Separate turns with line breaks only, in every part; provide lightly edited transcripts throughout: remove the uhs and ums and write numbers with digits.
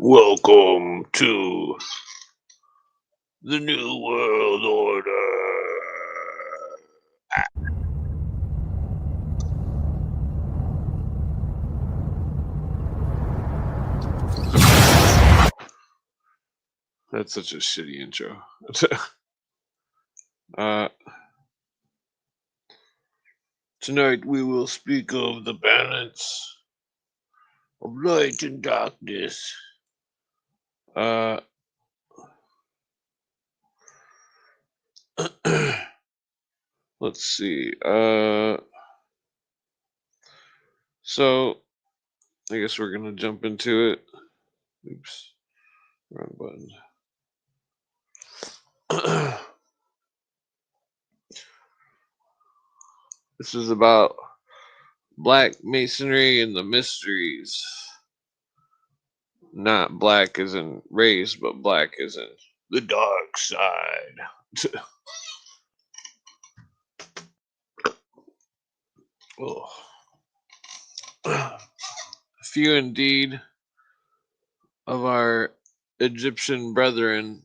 Welcome to the New World Order. That's such a shitty intro. uh, Tonight we will speak of the balance of light and darkness. Uh, let's see. So I guess we're gonna jump into it. Oops, wrong button. This is about black masonry and the mysteries. Not black as in race, but black as in the dark side. Oh. Few indeed of our Egyptian brethren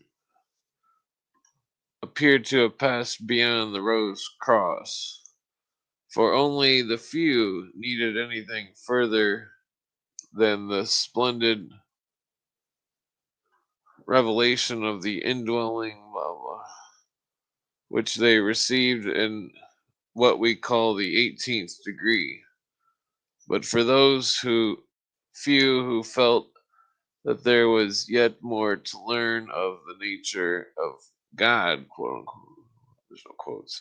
appeared to have passed beyond the rose cross, for only the few needed anything further than the splendid revelation of the indwelling love, which they received in what we call the 18th degree. But for those who felt that there was yet more to learn of the nature of God, quote unquote, there's no quotes,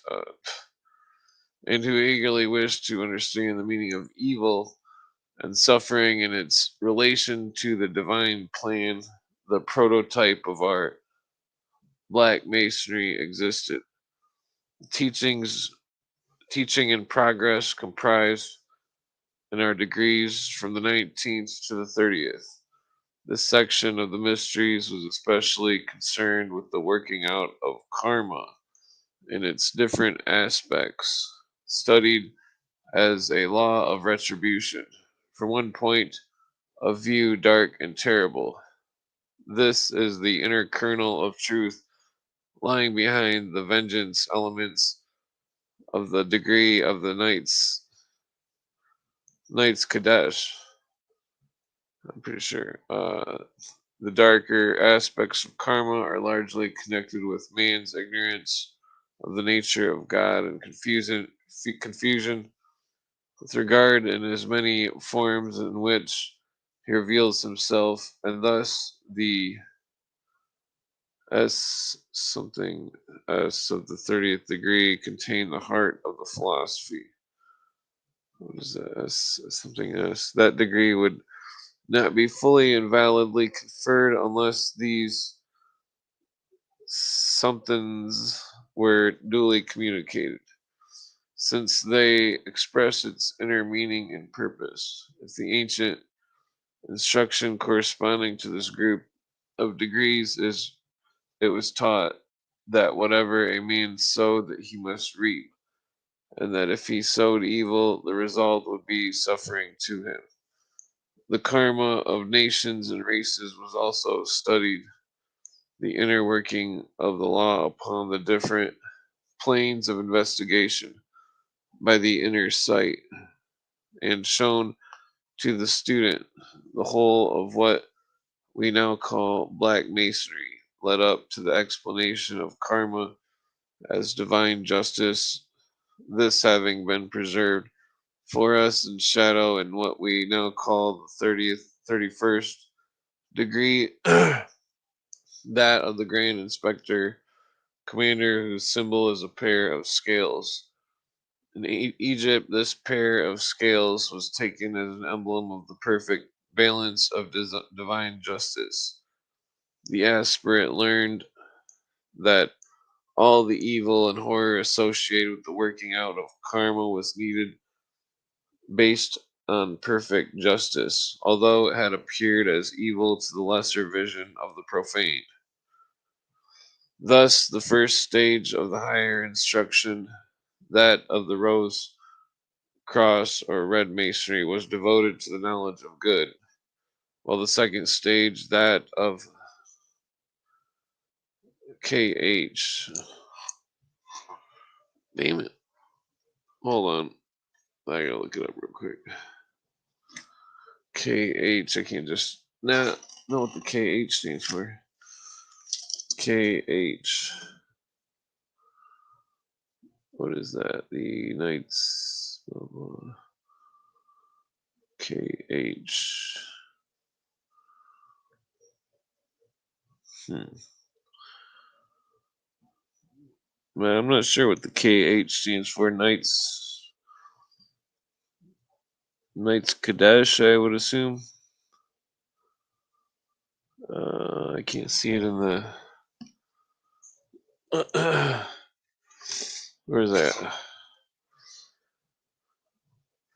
and who eagerly wished to understand the meaning of evil and suffering in its relation to the divine plan, the prototype of our black masonry existed. Teachings, teaching in progress comprised in our degrees from the 19th to the 30th. This section of the mysteries was especially concerned with the working out of karma in its different aspects, studied as a law of retribution. From one point of view, dark and terrible. This is the inner kernel of truth lying behind the vengeance elements of the degree of the Knights Kadesh. I'm pretty sure. The darker aspects of karma are largely connected with man's ignorance of the nature of God and confusion with regard in as many forms in which he reveals himself, and thus the S something S of the 30th degree contain the heart of the philosophy. What is that? S something S. That degree would not be fully and validly conferred unless these somethings were duly communicated, since they express its inner meaning and purpose. If the ancient instruction corresponding to this group of degrees is it was taught that whatever a man sowed that he must reap, and that if he sowed evil, the result would be suffering to him. The karma of nations and races was also studied, the inner working of the law upon the different planes of investigation by the inner sight, and shown to the student the whole of what we now call black masonry led up to the explanation of karma as divine justice, this having been preserved for us in shadow in what we now call the 31st degree, that of the Grand Inspector Commander, whose symbol is a pair of scales. In Egypt, this pair of scales was taken as an emblem of the perfect balance of divine justice. The aspirant learned that all the evil and horror associated with the working out of karma was needed based on perfect justice, although it had appeared as evil to the lesser vision of the profane. Thus, the first stage of the higher instruction, that of the rose cross or red masonry, was devoted to the knowledge of good, while the second stage, that of KH. Damn it. Hold on. I gotta look it up real quick. KH. I can't just know what the KH stands for. KH. What is that? The Knights. Blah, blah. KH. Man, I'm not sure what the KH stands for. Knights Kadesh, I would assume. I can't see it in the. Where's that?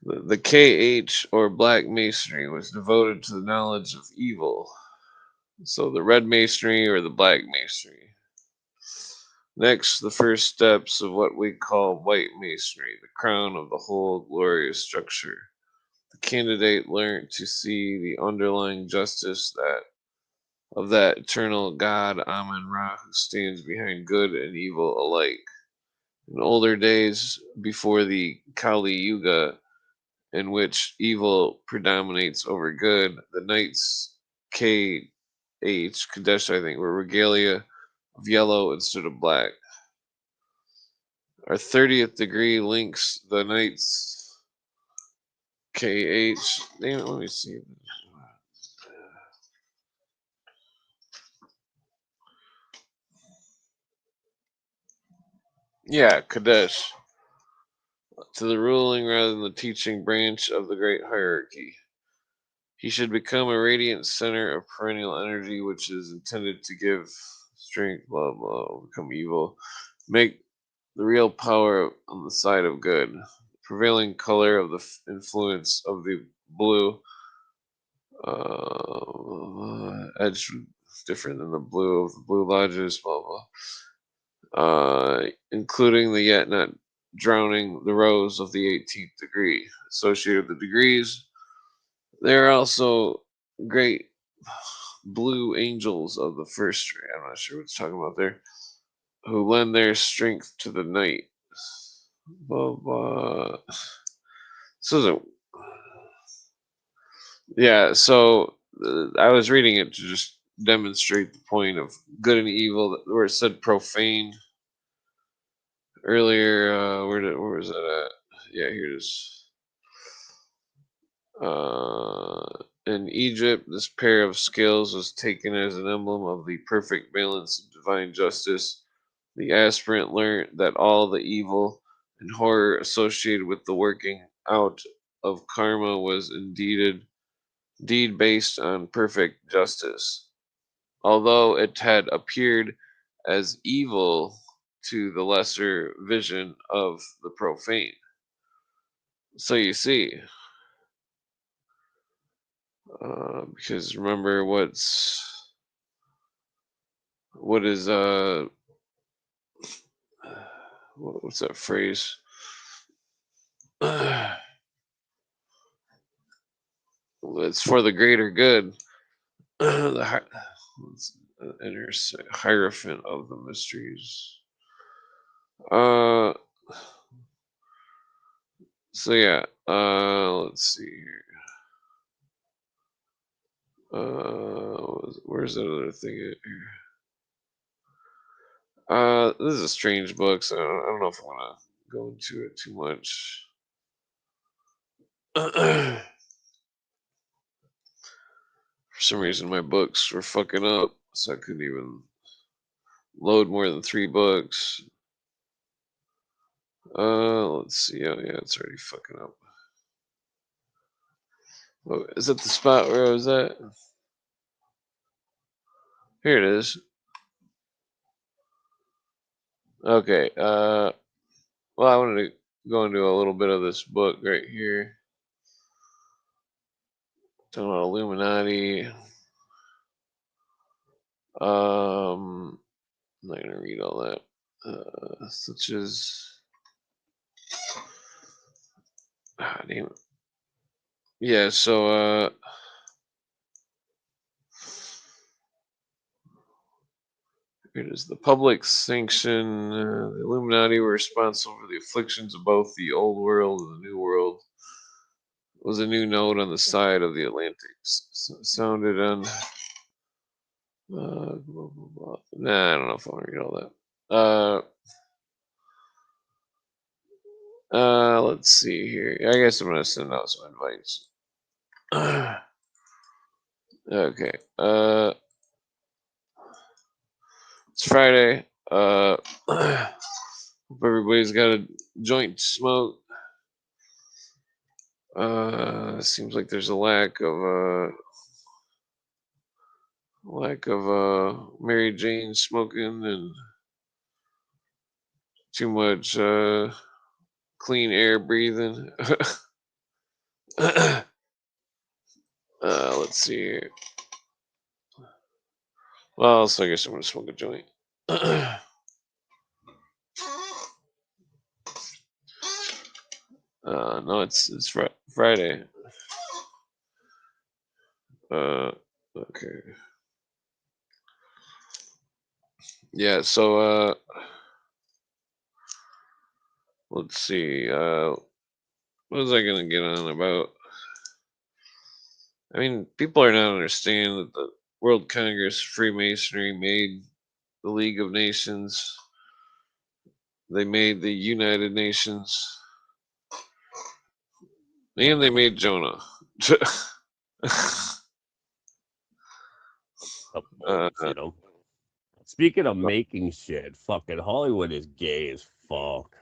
The KH, or Black Masonry, was devoted to the knowledge of evil. So the Red Masonry or the Black Masonry. Next, the first steps of what we call White Masonry, the crown of the whole glorious structure. The candidate learned to see the underlying justice of that eternal God, Amun Ra, who stands behind good and evil alike. In older days, before the Kali Yuga, in which evil predominates over good, the knights Kadesh, I think, were regalia of yellow instead of black. Our 30th degree links the knights KH. Damn it, let me see. Yeah, Kadesh. To the ruling rather than the teaching branch of the great hierarchy. He should become a radiant center of perennial energy, which is intended to give strength, blah, blah, become evil. Make the real power on the side of good. The prevailing color of the influence of the blue edge different than the blue of the blue lodges, blah, blah. Including the yet not drowning the rose of the 18th degree. Associated with the degrees, there are also great blue angels of the first tree. I'm not sure what it's talking about there. Who lend their strength to the night. Blah, blah. So, yeah, so I was reading it to just demonstrate the point of good and evil, where it said profane earlier. Where was that at? Yeah, here it is. In Egypt, this pair of scales was taken as an emblem of the perfect balance of divine justice. The aspirant learned that all the evil and horror associated with the working out of karma was indeed based on perfect justice, although it had appeared as evil to the lesser vision of the profane. So you see, because remember what is what's that phrase? It's for the greater good. The inner hierophant of the mysteries. Uh, so yeah. Let's see here. Where's that other thing here? This is a strange book, so I don't know if I want to go into it too much. For some reason, my books were fucking up, so I couldn't even load more than 3 books. Let's see. Oh yeah, it's already fucking up. Oh, is that the spot where I was at? Here it is. Okay. Well, I wanted to go into a little bit of this book right here. Talking about Illuminati. I'm not gonna read all that. Such as, damn it. Yeah. So It is the public sanction. The Illuminati were responsible for the afflictions of both the old world and the new world. Was a new node on the side of the Atlantic. Sounded on. Blah, blah, blah. Nah, I don't know if I want to read all that. Let's see here. I guess I'm gonna send out some invites. Okay. It's Friday. Hope everybody's got a joint to smoke. Seems like there's a lack of Mary Jane smoking and too much clean air breathing. Let's see here. Well, so I guess I'm gonna smoke a joint. No, it's Friday. Okay. Yeah. So let's see. What was I gonna get on about? I mean, people are not understanding that the World Congress of Freemasonry made the League of Nations. They made the United Nations, and they made Jonah.
You know. Speaking of making shit, fucking Hollywood is gay as fuck.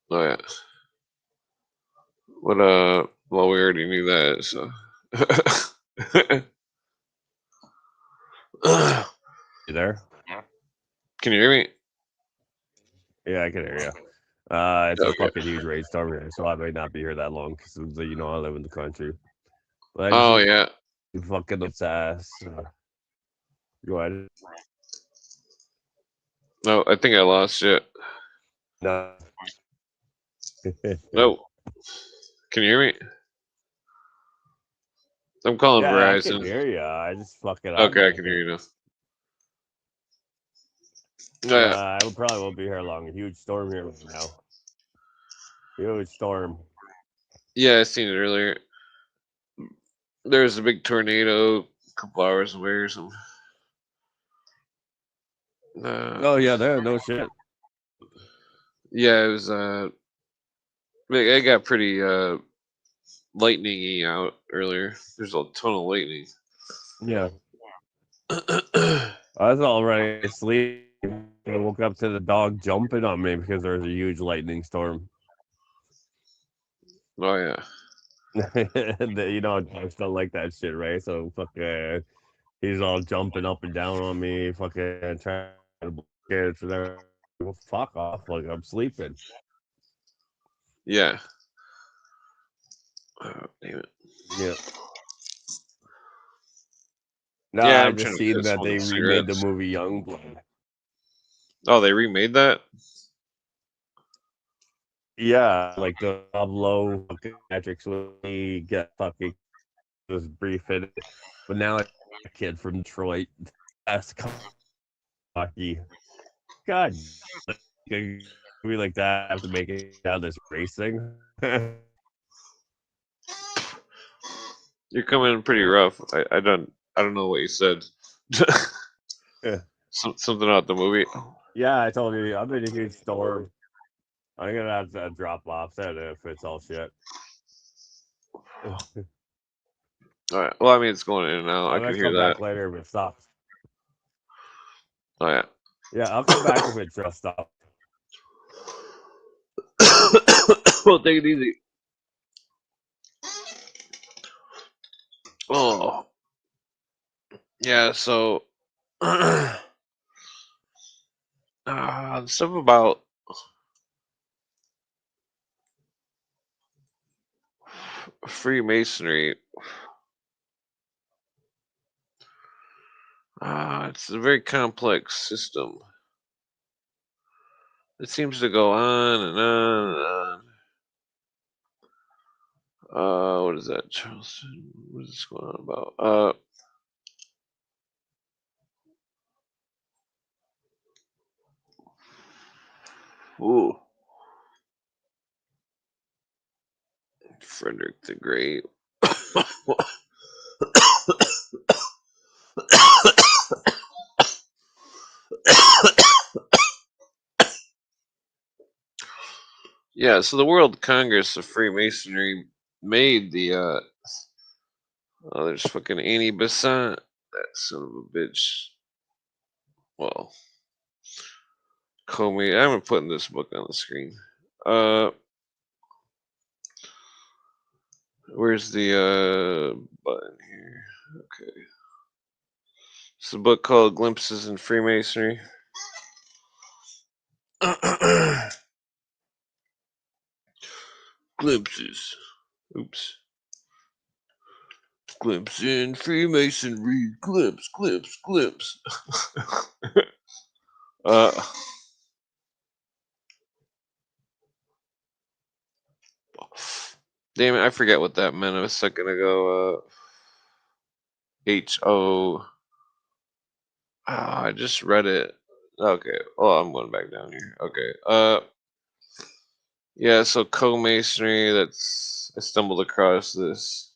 Oh yeah. But well, we already knew that. So.
You there?
Can you hear me?
Yeah, I can hear you. It's a
Okay.
fucking huge rainstorm here, so I might not be here that long because you know I live in the country. But I
Oh
just
yeah.
fucking its ass. Go ahead.
No, I think I lost you.
No.
No. Can you hear me? I'm calling
Yeah, I can
Verizon.
hear you. I just fucking
Okay, I can hear you now. Oh, yeah.
I would probably won't be here long. A huge storm here right now. Huge storm.
Yeah, I seen it earlier. There was a big tornado a couple hours away or something.
Oh yeah, there. No shit.
Yeah, it was. It got pretty lightningy out earlier. There's a ton of lightning.
Yeah, I was already asleep. I woke up to the dog jumping on me because there was a huge lightning storm.
Oh yeah.
You know, dogs don't like that shit, right? So fucking, he's all jumping up and down on me, fucking trying to get for there. Well, fuck off! Like I'm sleeping.
Yeah. Oh, damn it.
Yeah. No,
Yeah,
I
I'm
just
trying to
seen
quit
that
smoking
they remade the
cigarettes.
movie Youngblood.
Oh, they remade that?
Yeah, like the Pablo fucking Patrick Swayze get fucking was brief in it, but now it's a kid from Detroit. That's cocky. God, like, a movie like that have to make it down this racing.
You're coming in pretty rough. I don't know what you said. Something about the movie.
Yeah, I told you I'm in a huge storm. I'm gonna have to drop off that if it's all shit.
All right. Well, I mean, it's going in and out.
I
I could
might
hear
come
that.
back later if it stops.
Oh yeah.
Yeah, I'll come back if it just stops.
Well, take it easy. Oh yeah. So stuff about Freemasonry. It's a very complex system. It seems to go on and on and on. What is that, Charleston? What is this going on about? Ooh, Frederick the Great. Yeah, so the World Congress of Freemasonry made the oh, there's fucking Annie Besant, that son of a bitch. Well, Comey, I'm putting this book on the screen. Uh, where's the button here? Okay, it's a book called Glimpses in Freemasonry. Glimpses. Oops. Glimpse in Freemasonry. Glimpse, glimpse, glimpse. uh, damn it, I forget what that meant a second ago. H-O. I just read it. Okay. Oh, I'm going back down here. Okay. Yeah, so co-masonry, that's I stumbled across this.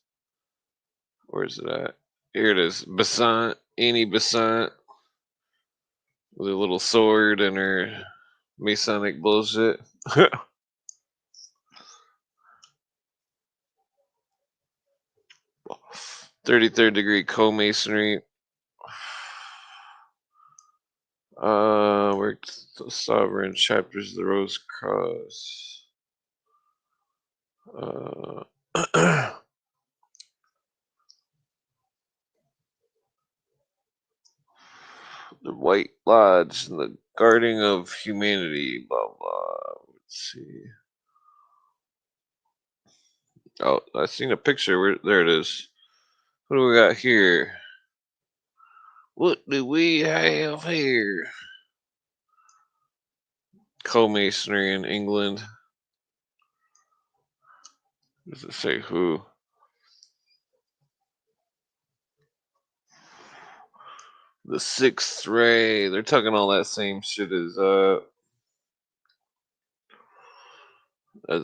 Where is it at? Here it is. Besant, Annie Besant with a little sword and her Masonic bullshit. 33rd degree co-masonry. Worked the sovereign chapters of the Rose Cross. The White Lodge and the Guarding of Humanity. Blah blah. Let's see. Oh, I seen a picture. Where there it is. What do we got here? What do we have here? Co-masonry in England. Does it say who? The Sixth Ray. They're talking all that same shit as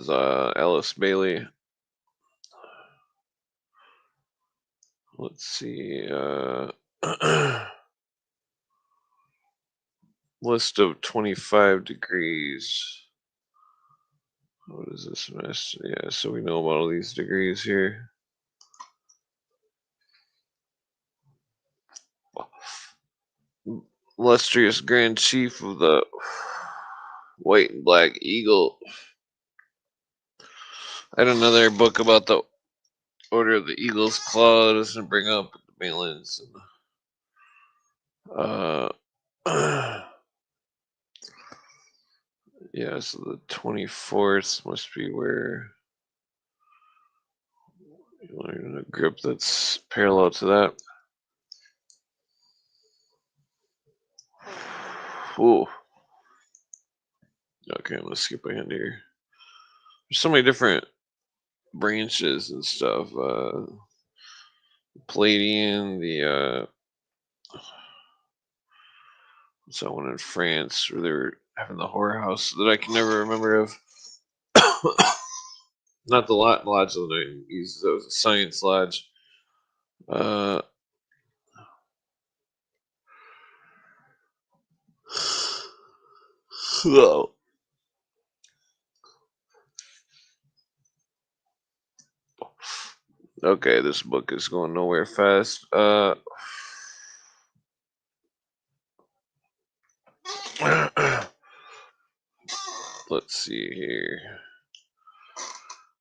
Alice Bailey. Let's see. List of 25 degrees. What is this mess? Yeah, so we know about all these degrees here. Illustrious Grand Chief of the White and Black Eagle. I had another book about the Order of the Eagle's Claw. It doesn't bring up the Malins. Yeah, so the 24th must be where you learn a grip that's parallel to that. Ooh. Okay, I'm gonna skip ahead here. There's so many different branches and stuff. Palladian, the what's that one in France where they were having the horror house that I can never remember of. Not the Lodge of the Night. That was a Science Lodge. Uh, oh. Okay, this book is going nowhere fast. Let's see here.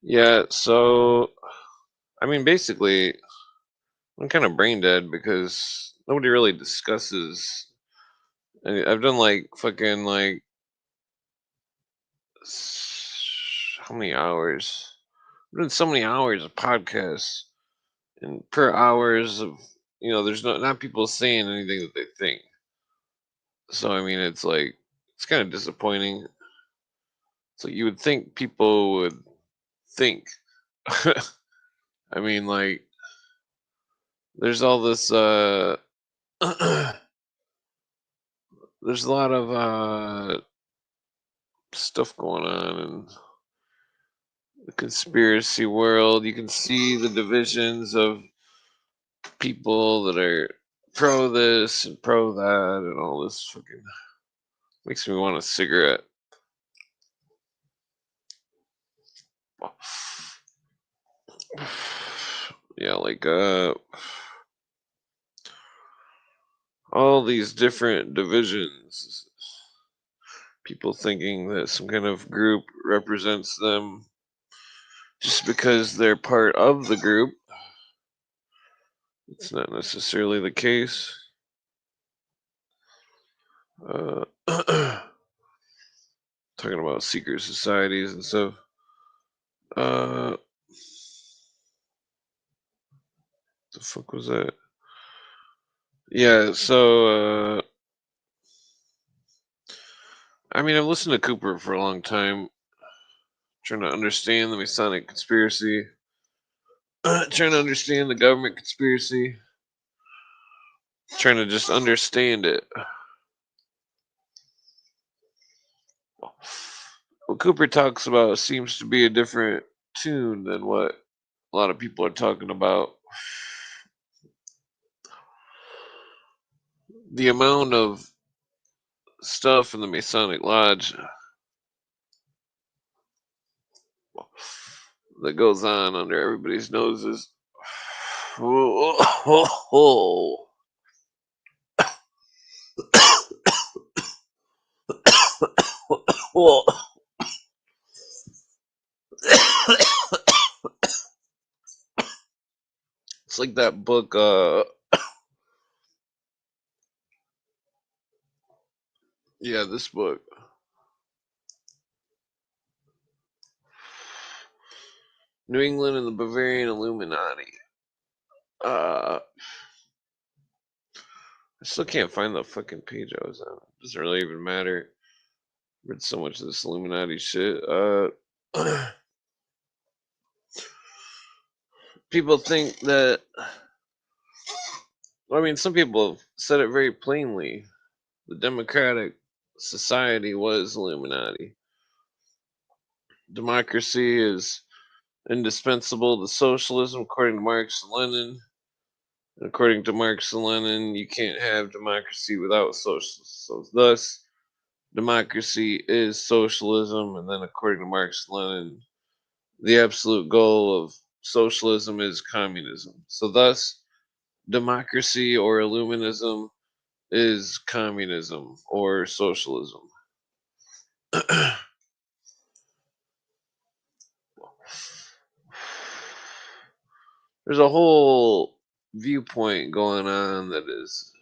Yeah, so I mean, basically, I'm kind of brain dead because nobody really discusses. I've done like fucking like how many hours? I've done so many hours of podcasts, and per hours of there's not people saying anything that they think. So I mean, it's like it's kind of disappointing. So you would think people would think. I mean, like there's all this. There's a lot of stuff going on in the conspiracy world. You can see the divisions of people that are pro this and pro that and all this fucking makes me want a cigarette. Yeah, like all these different divisions. People thinking that some kind of group represents them just because they're part of the group. It's not necessarily the case. Uh, talking about secret societies and stuff. The fuck was that? Yeah, so I mean, I've listened to Cooper for a long time, trying to understand the Masonic conspiracy, trying to understand the government conspiracy, trying to just understand it. What Cooper talks about seems to be a different tune than what a lot of people are talking about. The amount of stuff in the Masonic Lodge that goes on under everybody's noses. It's like that book, yeah, this book. New England and the Bavarian Illuminati. I still can't find the fucking page I was on. It doesn't really even matter. Read so much of this Illuminati shit. People think that. I mean, some people have said it very plainly. The Democratic Society was Illuminati. Democracy is indispensable to socialism, according to Marx and Lenin. And according to Marx and Lenin, you can't have democracy without socialism. So, thus, democracy is socialism. And then, according to Marx and Lenin, the absolute goal of socialism is communism. So, thus, democracy or Illuminism is communism or socialism. There's a whole viewpoint going on that is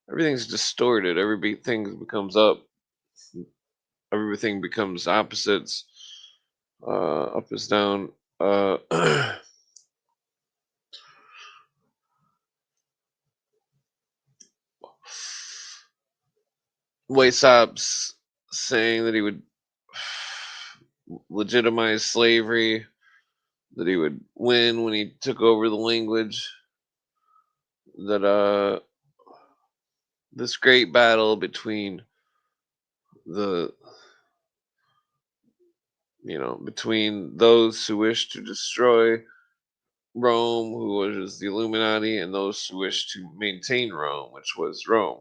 everything's distorted. Everything becomes up. Everything becomes opposites. Up is down. Weishaupt's saying that he would legitimize slavery, that he would win when he took over the language, that this great battle between the between those who wish to destroy Rome, who was the Illuminati, and those who wish to maintain Rome, which was Rome.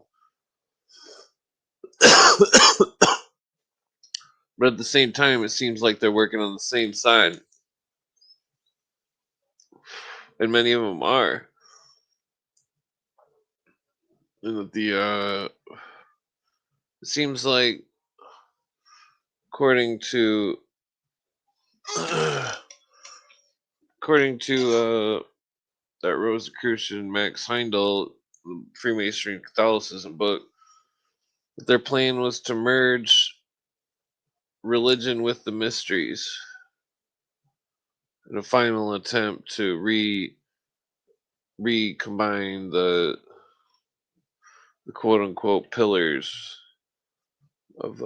But at the same time, it seems like they're working on the same side. And many of them are. And that it seems like, according to, according to that Rosicrucian Max Heindel, the Freemasonry and Catholicism book, that their plan was to merge religion with the mysteries in a final attempt to recombine the quote unquote pillars of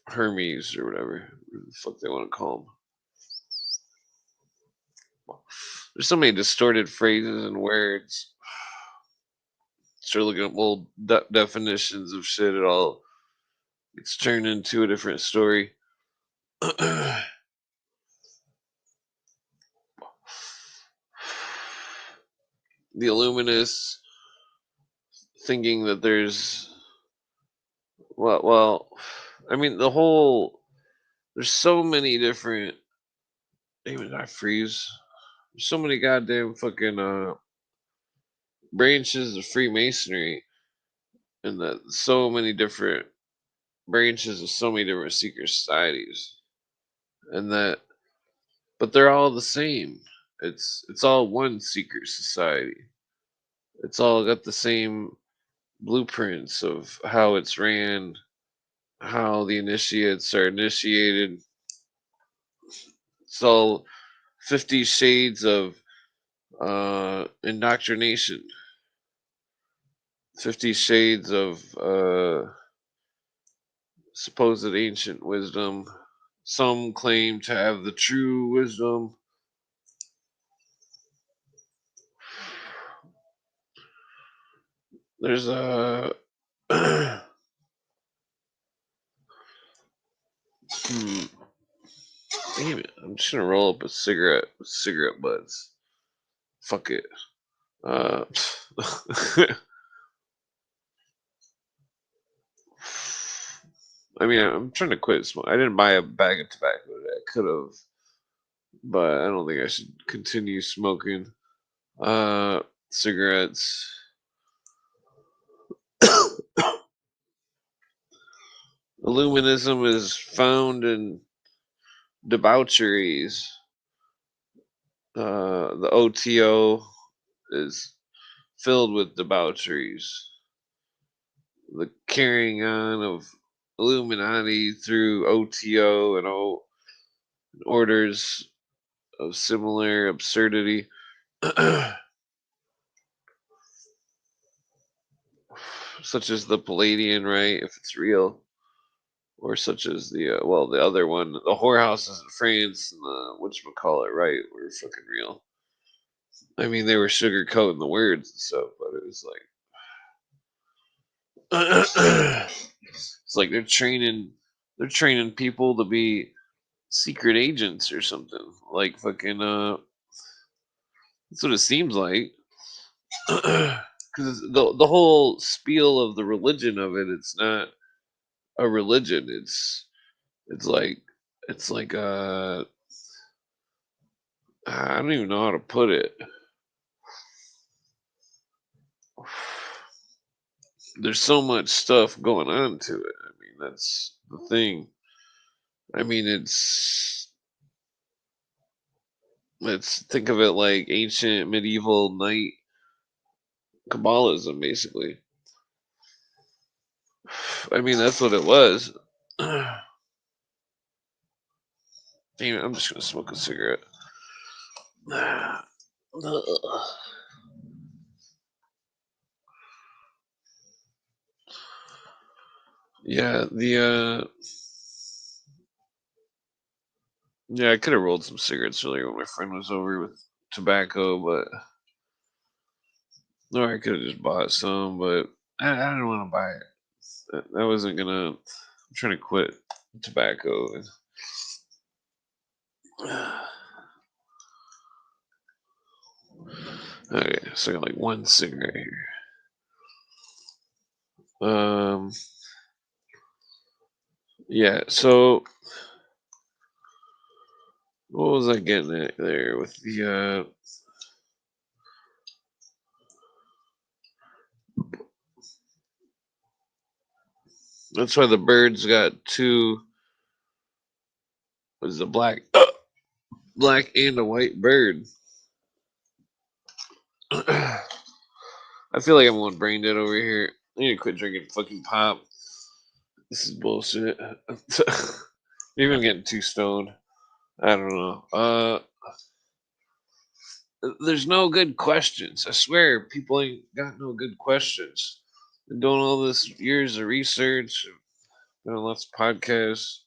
Hermes or whatever the fuck they want to call them. There's so many distorted phrases and words. Start looking up old definitions of shit. It all It's turned into a different story. The Illuminists thinking that there's well, I mean the whole. There's so many different. Damn I freeze. There's so many goddamn fucking branches of Freemasonry, and that so many different branches of so many different secret societies, and that, but they're all the same. It's all one secret society. It's all got the same blueprints of how it's ran, how the initiates are initiated. It's all 50 shades of indoctrination, 50 shades of supposed ancient wisdom. Some claim to have the true wisdom. There's a damn it! I'm just gonna roll up a cigarette with cigarette butts. Fuck it. Uh, I mean, I'm trying to quit smoking. I didn't buy a bag of tobacco today. I could have, but I don't think I should continue smoking. Cigarettes. Illuminism is found in debaucheries. The OTO is filled with debaucheries. The carrying on of Illuminati through OTO and all orders of similar absurdity. Such as the Palladian Rite, if it's real, or such as the the other one, the whorehouses in France and the whatchamacallit Rite were fucking real. I mean, they were sugarcoating the words and stuff, but it was like it's like they're training people to be secret agents or something. Like fucking that's what it seems like. Because the whole spiel of the religion of it, it's not a religion. It's like it's like I don't even know how to put it. There's so much stuff going on to it. I mean, that's the thing. I mean, let's think of it like ancient medieval knight Kabbalism, basically. I mean, that's what it was. Damn it, I'm just gonna smoke a cigarette. Yeah, yeah, I could have rolled some cigarettes earlier when my friend was over with tobacco, but no, I could have just bought some, but I didn't want to buy it. That wasn't gonna. I'm trying to quit tobacco. Okay, so I got like one cigarette here. Yeah. So what was I getting at there with the? That's why the birds got two. Was a black, black and a white bird. I feel like I'm going brain dead over here. I need to quit drinking fucking pop. This is bullshit. Maybe I'm getting too stoned. I don't know. There's no good questions. I swear, people ain't got no good questions. Been doing all this years of research, doing lots of podcasts.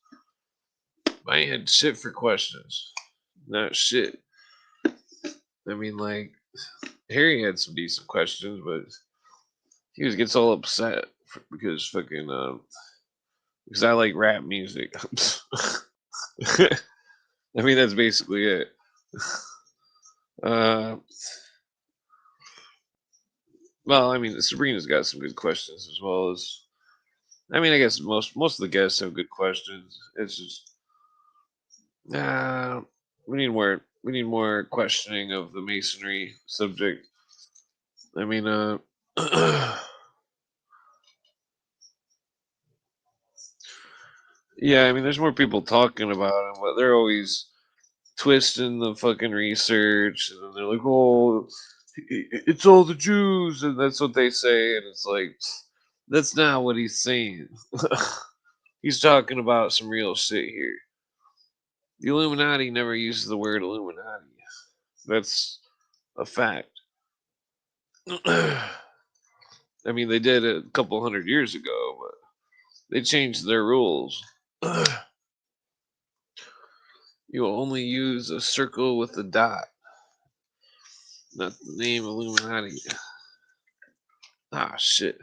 I ain't had shit for questions. Not shit. I mean, like Harry had some decent questions, but he gets all upset because fucking because I like rap music. I mean, that's basically it. Uh, well, I mean, Sabrina's got some good questions as well as. I mean, I guess most of the guests have good questions. It's just, we need more questioning of the masonry subject. I mean, yeah, I mean, there's more people talking about it, but they're always twisting the fucking research, and then they're like, "Oh, it's all the Jews," and that's what they say, and it's like, that's not what he's saying. He's talking about some real shit here. The Illuminati never uses the word Illuminati. That's a fact. I mean, they did it a couple hundred years ago, but they changed their rules. You will only use a circle with a dot, not the name Illuminati. Ah, shit.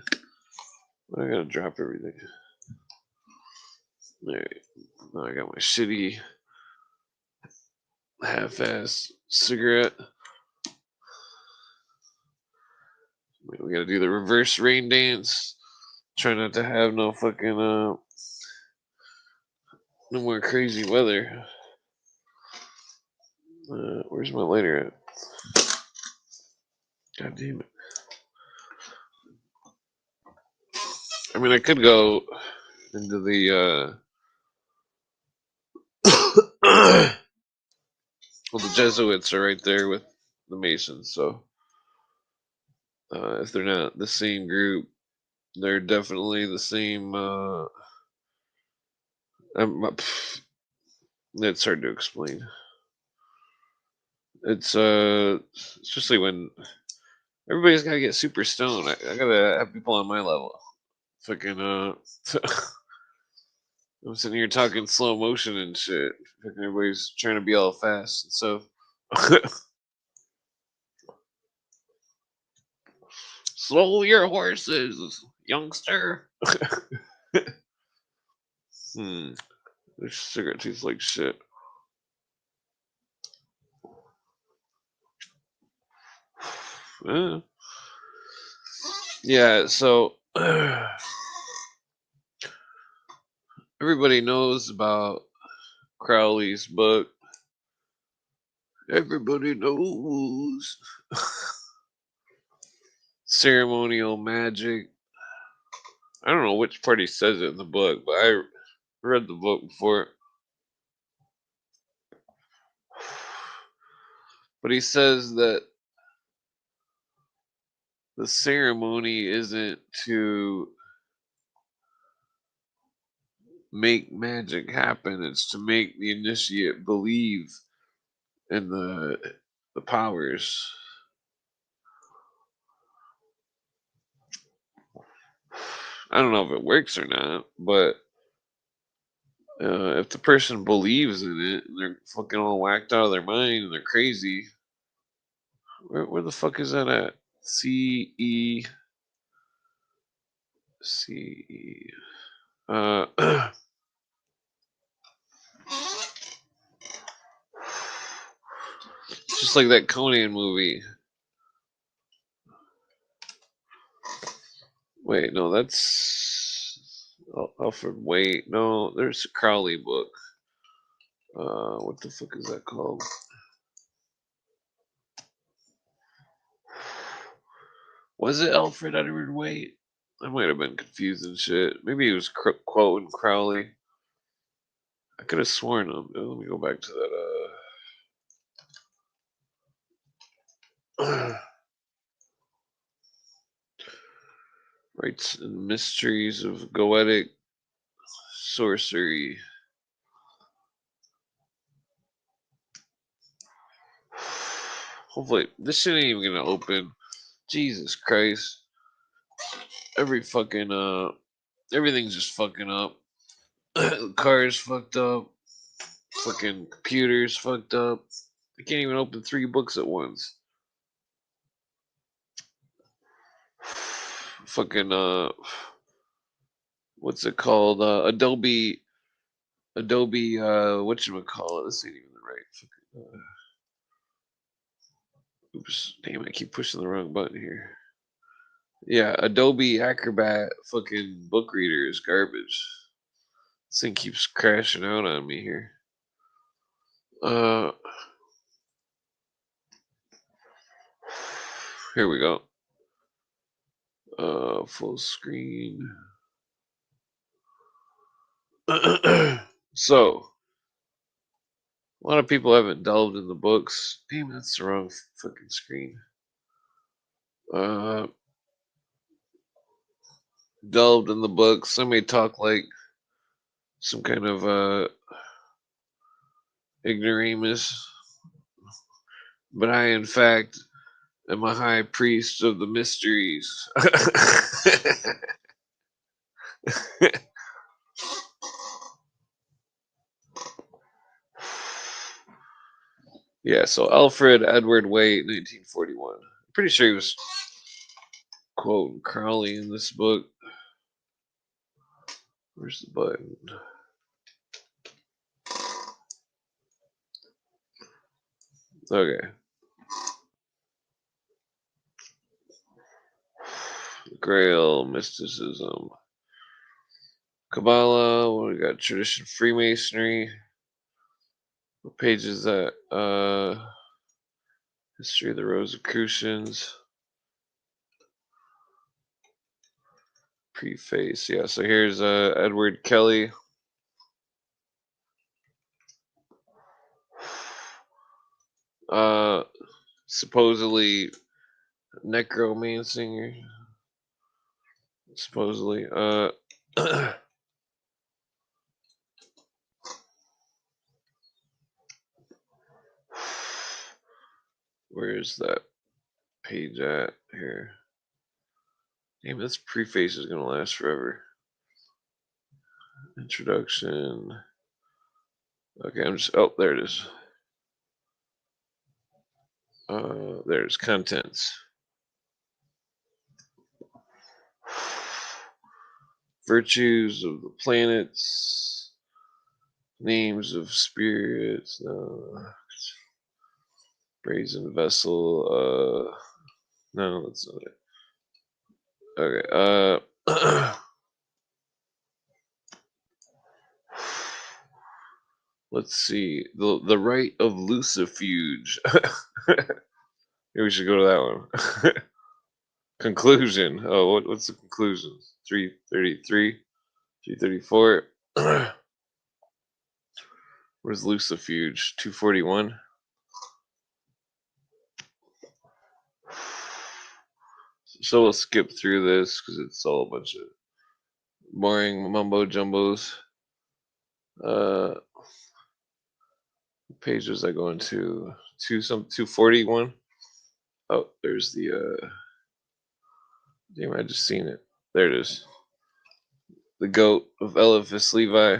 I gotta drop everything. Alright. Now I got my shitty half-ass cigarette. We gotta do the reverse rain dance. Try not to have no fucking no more crazy weather. Where's my lighter at? God damn it. I mean, I could go into the well, the Jesuits are right there with the Masons, so if they're not the same group, they're definitely the same. It's hard to explain. It's especially when everybody's gotta get super stoned. I gotta have people on my level. Fucking I'm sitting here talking slow motion and shit. Fucking everybody's trying to be all fast and stuff. Slow your horses, youngster. This cigarette tastes like shit. Yeah, so everybody knows about Crowley's book. Everybody knows. Ceremonial magic. I don't know which part he says it in the book, but I read the book before. But he says that the ceremony isn't to make magic happen, it's to make the initiate believe in the powers. I don't know if it works or not, but if the person believes in it and they're fucking all whacked out of their mind and they're crazy, where the fuck is that at? C E. Just like that Conan movie. Wait, no, that's Alfred. Wait, no, there's a Crowley book. What the fuck is that called? Was it Alfred Edward Waite? I might have been confusing shit. Maybe he was quoting Crowley. I could have sworn him. Let me go back to that. Rites and Mysteries of Goetic Sorcery. Hopefully, this shit ain't even gonna open. Jesus Christ. Every fucking, everything's just fucking up. Cars fucked up. Fucking computers fucked up. I can't even open 3 books at once. Fucking, what's it called? Adobe, whatchamacallit? This ain't even the right fucking, oops, damn, I keep pushing the wrong button here. Yeah, Adobe Acrobat fucking book reader is garbage. This thing keeps crashing out on me here. Here we go. Full screen. So, a lot of people haven't delved in the books. Damn, that's the wrong fucking screen. Delved in the books. Some may talk like some kind of ignoramus, but I, in fact, am a high priest of the mysteries. Yeah, so Alfred Edward Waite, 1941. I'm pretty sure he was quoting Crowley in this book. Where's the button? Okay. Grail, mysticism, Kabbalah. What we got? Tradition, Freemasonry. What page is that? History of the Rosicrucians. Preface. Yeah. So here's Edward Kelly. Supposedly necromancing. Supposedly. Where's that page at here? Damn, this preface is gonna last forever. Introduction. Okay, I'm just. Oh, there it is. There's contents. Virtues of the planets. Names of spirits. Brazen vessel. No, that's not it. Okay. Let's see. The rite of Lucifuge. Maybe we should go to that one. Conclusion. Oh, what's the conclusion? 333, 334. Where's Lucifuge? 241. So we'll skip through this because it's all a bunch of boring mumbo jumbos. What page was I going to? 241. Oh, there's the damn, I just seen it. There it is. The goat of Eliphas Levi.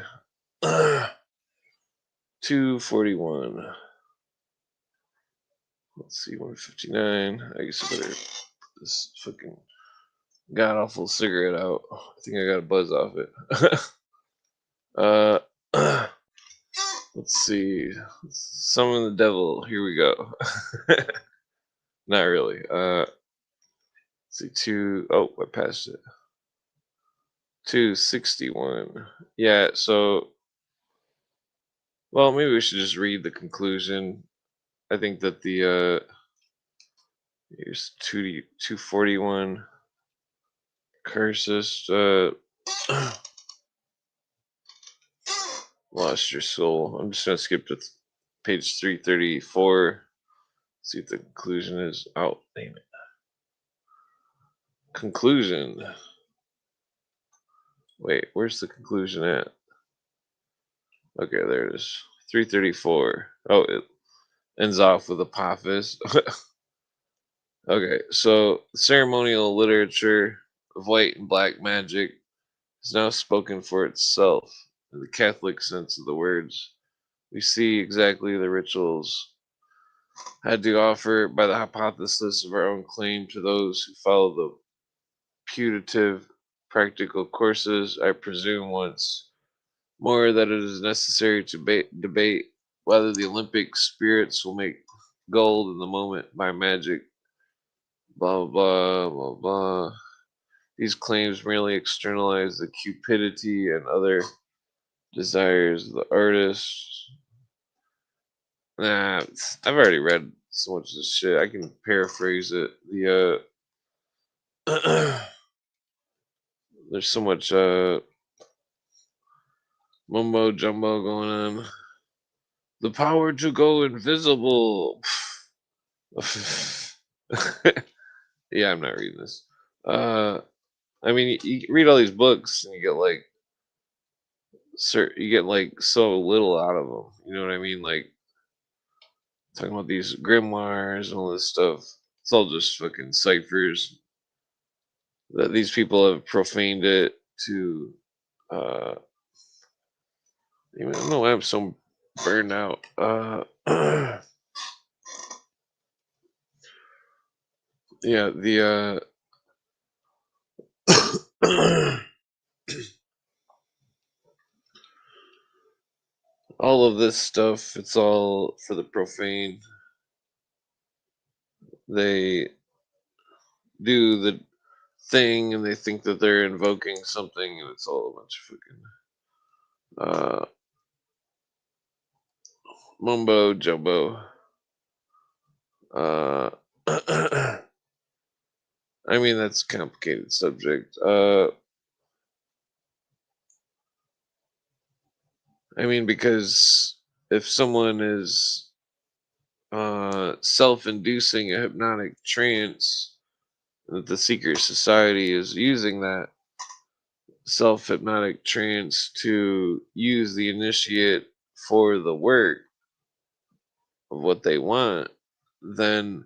241. Let's see, 159. I guess I better put this fucking god awful cigarette out. I think I got a buzz off it. Let's see. Summon the devil. Here we go. Not really. Let's see, oh, I passed it. 261. Yeah, so, well, maybe we should just read the conclusion. I think that the, here's 241. Curses, lost your soul. I'm just gonna skip to page 334. See what the conclusion is. Oh, damn it. Conclusion. Wait, where's the conclusion at? Okay, there it is. 334. Oh, it ends off with Apophis. Okay, so ceremonial literature of white and black magic is now spoken for itself in the Catholic sense of the words. We see exactly the rituals had to offer by the hypothesis of our own claim to those who follow the putative practical courses, I presume once more that it is necessary to debate whether the Olympic spirits will make gold in the moment by magic. Blah blah blah blah. These claims merely externalize the cupidity and other desires of the artist. Nah, I've already read so much of this shit. I can paraphrase it. There's so much mumbo jumbo going on. The power to go invisible. Yeah, I'm not reading this. I mean, you read all these books and you get like, you get like so little out of them. You know what I mean? Like talking about these grimoires and all this stuff. It's all just fucking ciphers that these people have profaned it to. Uh, I don't know why I'm so burned out. Yeah, the all of this stuff, it's all for the profane. They do the thing and they think that they're invoking something, and it's all a bunch of fucking mumbo jumbo. Uh, I mean, that's a complicated subject. I mean, because if someone is self-inducing a hypnotic trance, that the secret society is using that self-hypnotic trance to use the initiate for the work of what they want, then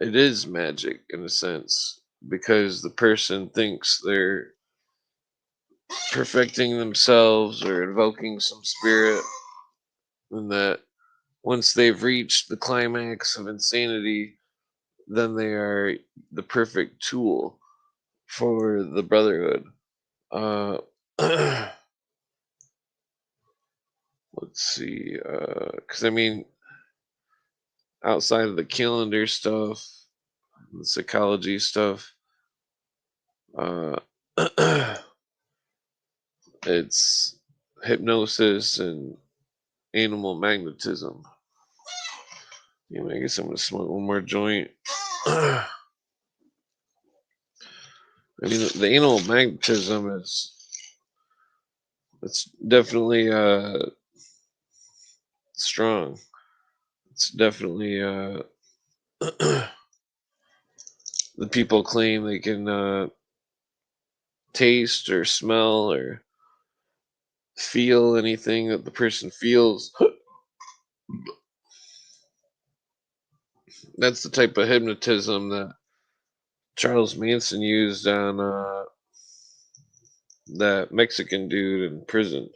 it is magic in a sense, because the person thinks they're perfecting themselves or invoking some spirit, and that once they've reached the climax of insanity, then they are the perfect tool for the Brotherhood. Uh, let's see, because I mean, outside of the calendar stuff, the psychology stuff, uh, it's hypnosis and animal magnetism. I guess I'm gonna smoke one more joint. I mean, the animal magnetism is, it's definitely strong. It's definitely the people claim they can taste or smell or feel anything that the person feels. That's the type of hypnotism that Charles Manson used on that Mexican dude in prison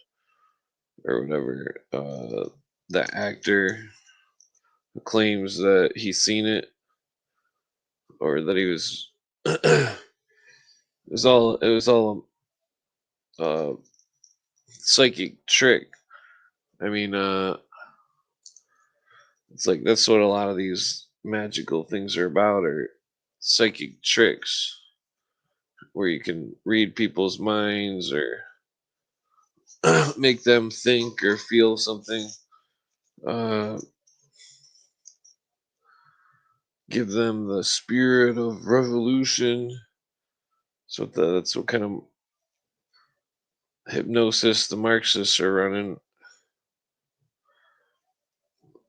or whatever. The actor claims that he's seen it, or that he was. It was all a psychic trick. I mean, it's like that's what a lot of these magical things are about, are psychic tricks, where you can read people's minds or make them think or feel something. Uh, give them the spirit of revolution. So that's what kind of hypnosis the Marxists are running.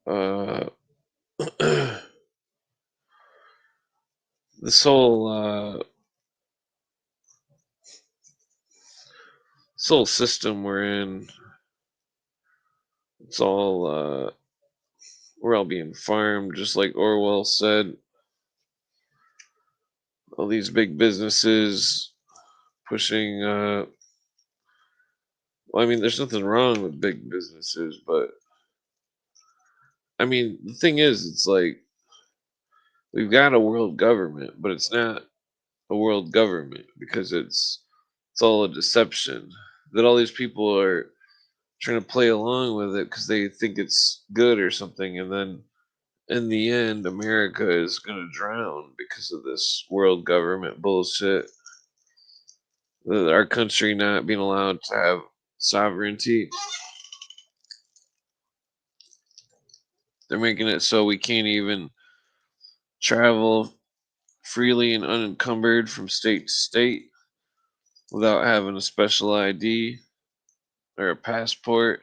Uh, this whole system we're in, it's all we're all being farmed, just like Orwell said. All these big businesses pushing. Well, I mean, there's nothing wrong with big businesses, but I mean, the thing is, it's like we've got a world government, but it's not a world government because it's it's all a deception. That all these people are trying to play along with it because they think it's good or something, and then in the end, America is going to drown because of this world government bullshit. Our country not being allowed to have sovereignty. They're making it so we can't even travel freely and unencumbered from state to state without having a special ID or a passport.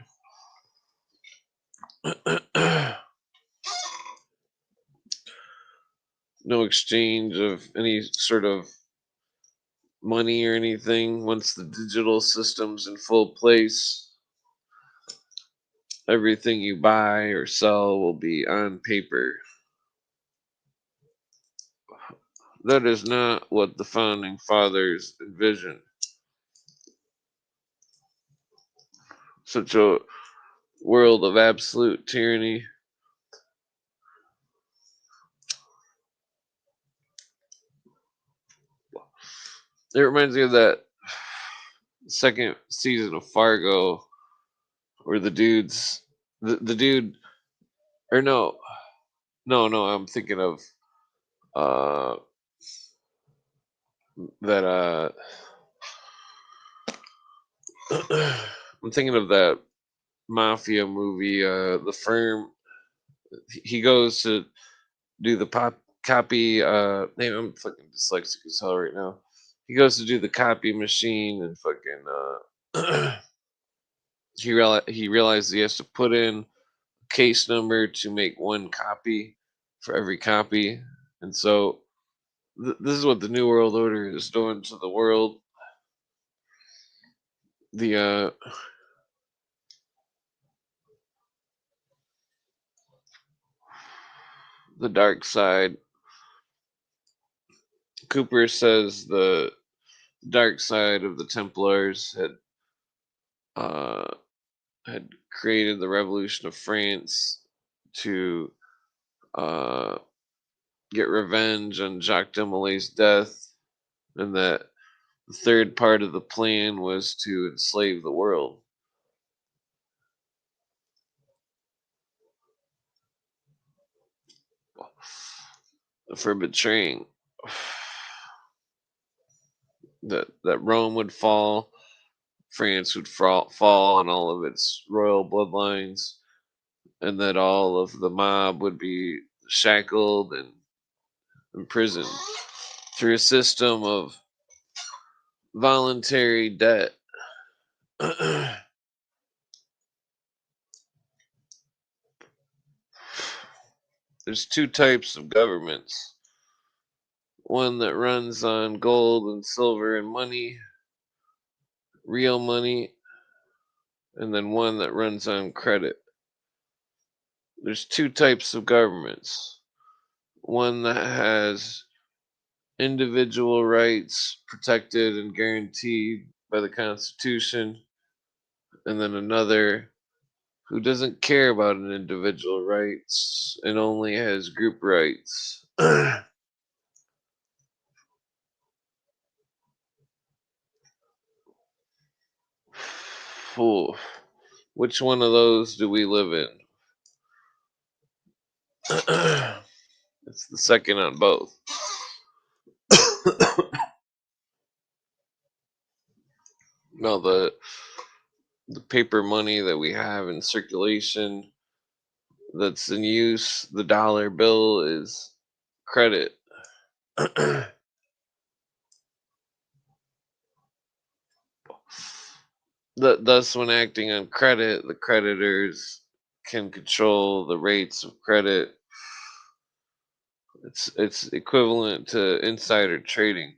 No exchange of any sort of money or anything once the digital system's in full place. Everything you buy or sell will be on paper. That is not what the founding fathers envisioned. Such a world of absolute tyranny. It reminds me of that second season of Fargo where the dude, or no, I'm thinking of uh that I'm thinking of that mafia movie, The Firm. He goes to do the pop copy. Man, I'm fucking dyslexic as hell right now. He goes to do the copy machine and fucking. He realizes he has to put in a case number to make one copy for every copy, and so this is what the New World Order is doing to the world. The dark side. Cooper says the dark side of the Templars uh, had created the Revolution of France to uh, get revenge on Jacques de Molay's death, and that the third part of the plan was to enslave the world. For betraying that Rome would fall, France would fall, and all of its royal bloodlines, and that all of the mob would be shackled and imprisoned through a system of voluntary debt. There's two types of governments: one that runs on gold and silver and money, real money, and then one that runs on credit. There's two types of governments: one that has individual rights protected and guaranteed by the Constitution, and then another who doesn't care about an individual rights and only has group rights. Fool. Which one of those do we live in? It's the second on both. No, the paper money that we have in circulation that's in use, the dollar bill, is credit. Thus, when acting on credit, the creditors can control the rates of credit. It's equivalent to insider trading.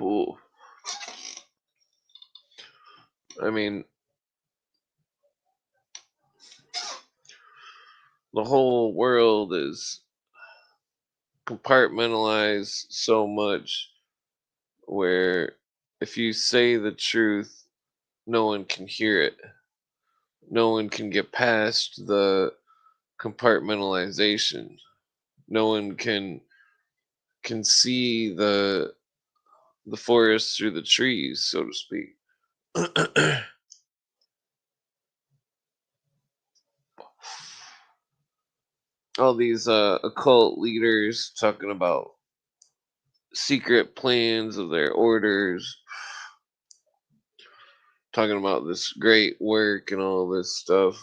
Ooh. I mean, the whole world is compartmentalized so much where if you say the truth, no one can hear it. No one can get past the compartmentalization. No one can can see the forest through the trees, so to speak. All these occult leaders talking about secret plans of their orders, talking about this great work and all this stuff.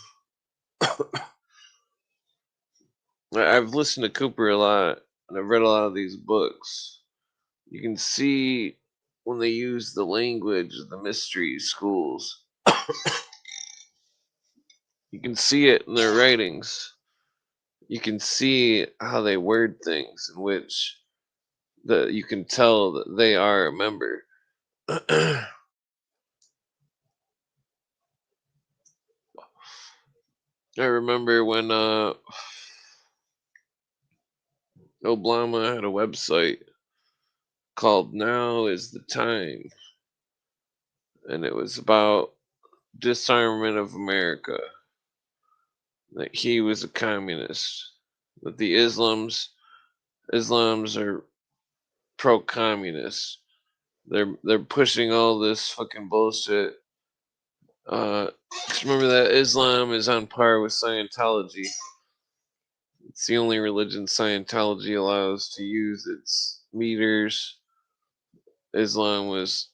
I've listened to Cooper a lot, and I've read a lot of these books. You can see when they use the language of the mystery schools. You can see it in their writings. You can see how they word things in which you can tell that they are a member. I remember when Obama had a website called Now is the Time, and it was about disarmament of America, that he was a communist, that the Islams are pro-communist. They're pushing all this fucking bullshit. 'Cause remember that Islam is on par with Scientology. It's the only religion Scientology allows to use its meters. Islam was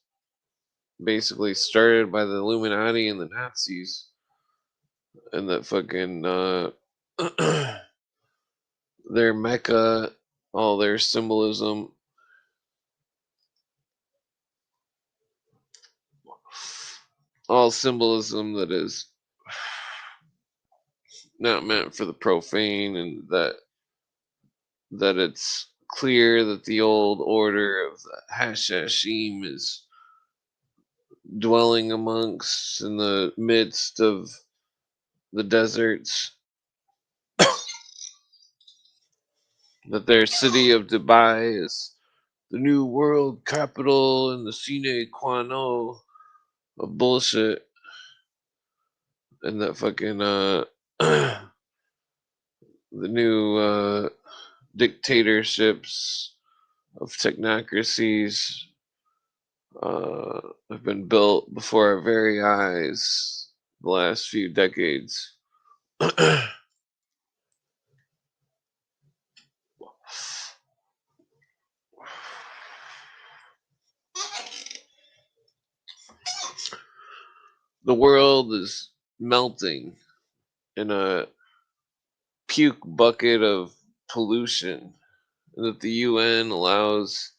basically started by the Illuminati and the Nazis, and that fucking their Mecca, all their symbolism, all symbolism that is not meant for the profane, and that it's clear that the old order of the Hashashim is dwelling amongst in the midst of the deserts, that their city of Dubai is the new world capital and the sine qua non of bullshit, and that fucking the new dictatorships of technocracies have been built before our very eyes the last few decades. The world is melting in a puke bucket of pollution that the UN allows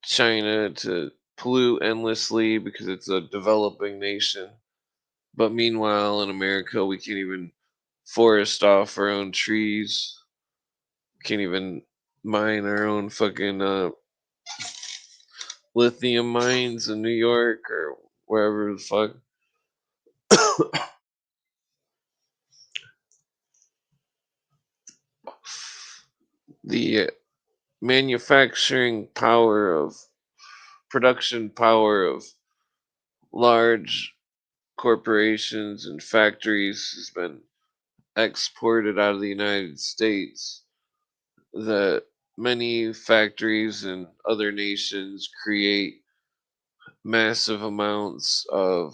China to pollute endlessly because it's a developing nation. But meanwhile, in America, we can't even forest off our own trees. Can't even mine our own fucking lithium mines in New York or wherever the fuck. The manufacturing power of production power of large corporations and factories has been exported out of the United States, that many factories in other nations create massive amounts of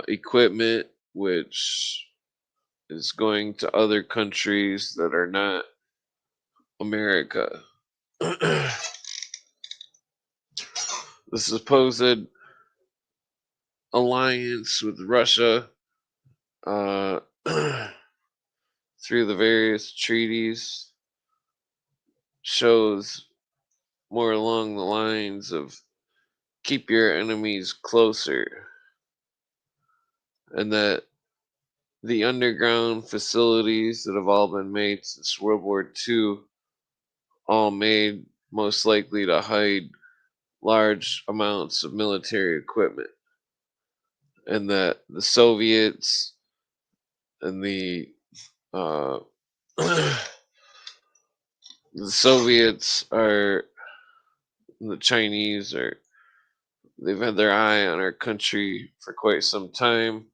equipment which is going to other countries that are not America. The supposed alliance with Russia uh, through the various treaties shows more along the lines of keep your enemies closer, and that the underground facilities that have all been made since World War II, all made most likely to hide large amounts of military equipment, and that the Soviets and uh, the Soviets are the Chinese are they've had their eye on our country for quite some time,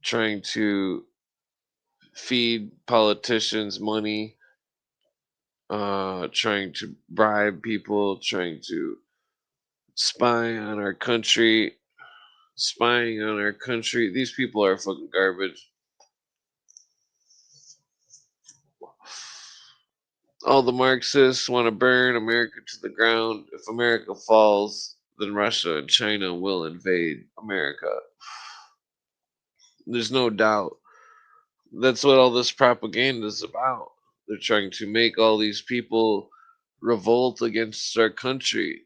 trying to feed politicians money trying to bribe people, trying to spy on our country, spying on our country. These people are fucking garbage. All the Marxists want to burn America to the ground. If America falls, then Russia and China will invade America. There's no doubt. That's what all this propaganda is about. They're trying to make all these people revolt against our country.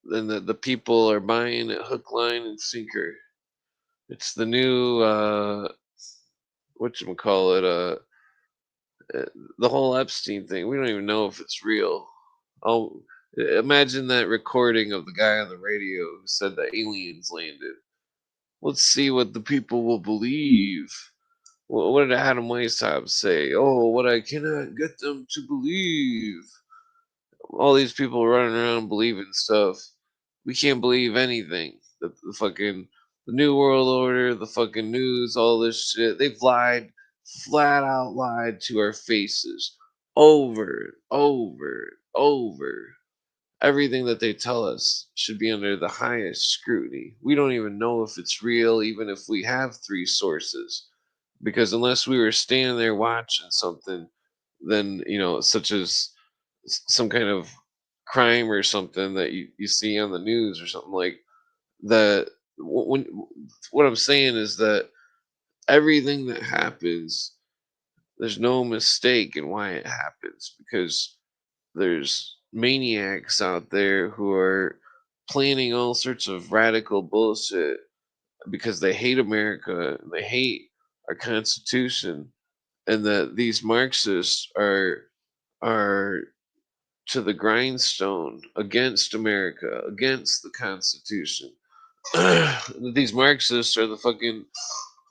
And the people are buying it hook, line, and sinker. It's the new, whatchamacallit, the whole Epstein thing. We don't even know if it's real. Oh, imagine that recording of the guy on the radio who said that aliens landed. Let's see what the people will believe. What did Adam Weishaupt say? Oh, what I cannot get them to believe. All these people running around believing stuff. We can't believe anything. The fucking the New World Order, the fucking news, all this shit. They've lied, flat out lied to our faces, over, over, over. Everything that they tell us should be under the highest scrutiny. We don't even know if it's real, even if we have three sources, because unless we were standing there watching something, then such as some kind of crime or something that you see on the news or something like that. When what I'm saying is that everything that happens, there's no mistake in why it happens, because there's maniacs out there who are planning all sorts of radical bullshit because they hate America, they hate our Constitution, and that these Marxists are to the grindstone against America, against the Constitution. These Marxists are the fucking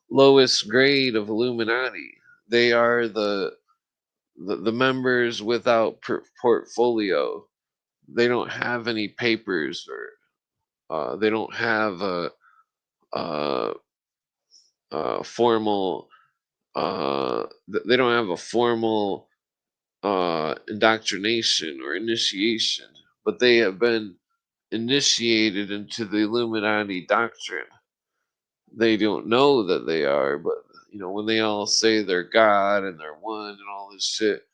lowest grade of Illuminati. They are the members without portfolio. They don't have any papers, or they don't have a, formal. They don't have a formal indoctrination or initiation, but they have been initiated into the Illuminati doctrine. They don't know that they are, but when they all say they're God and they're one and all this shit,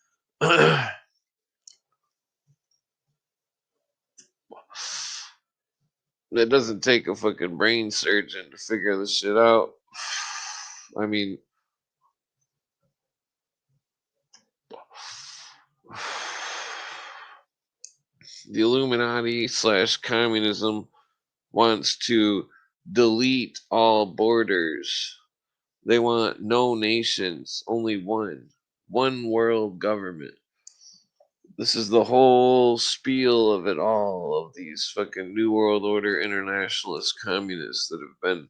it doesn't take a fucking brain surgeon to figure this shit out. I mean, the Illuminati slash communism wants to delete all borders. They want no nations, only one world government. This is the whole spiel of it all, of these fucking New World Order internationalist communists that have been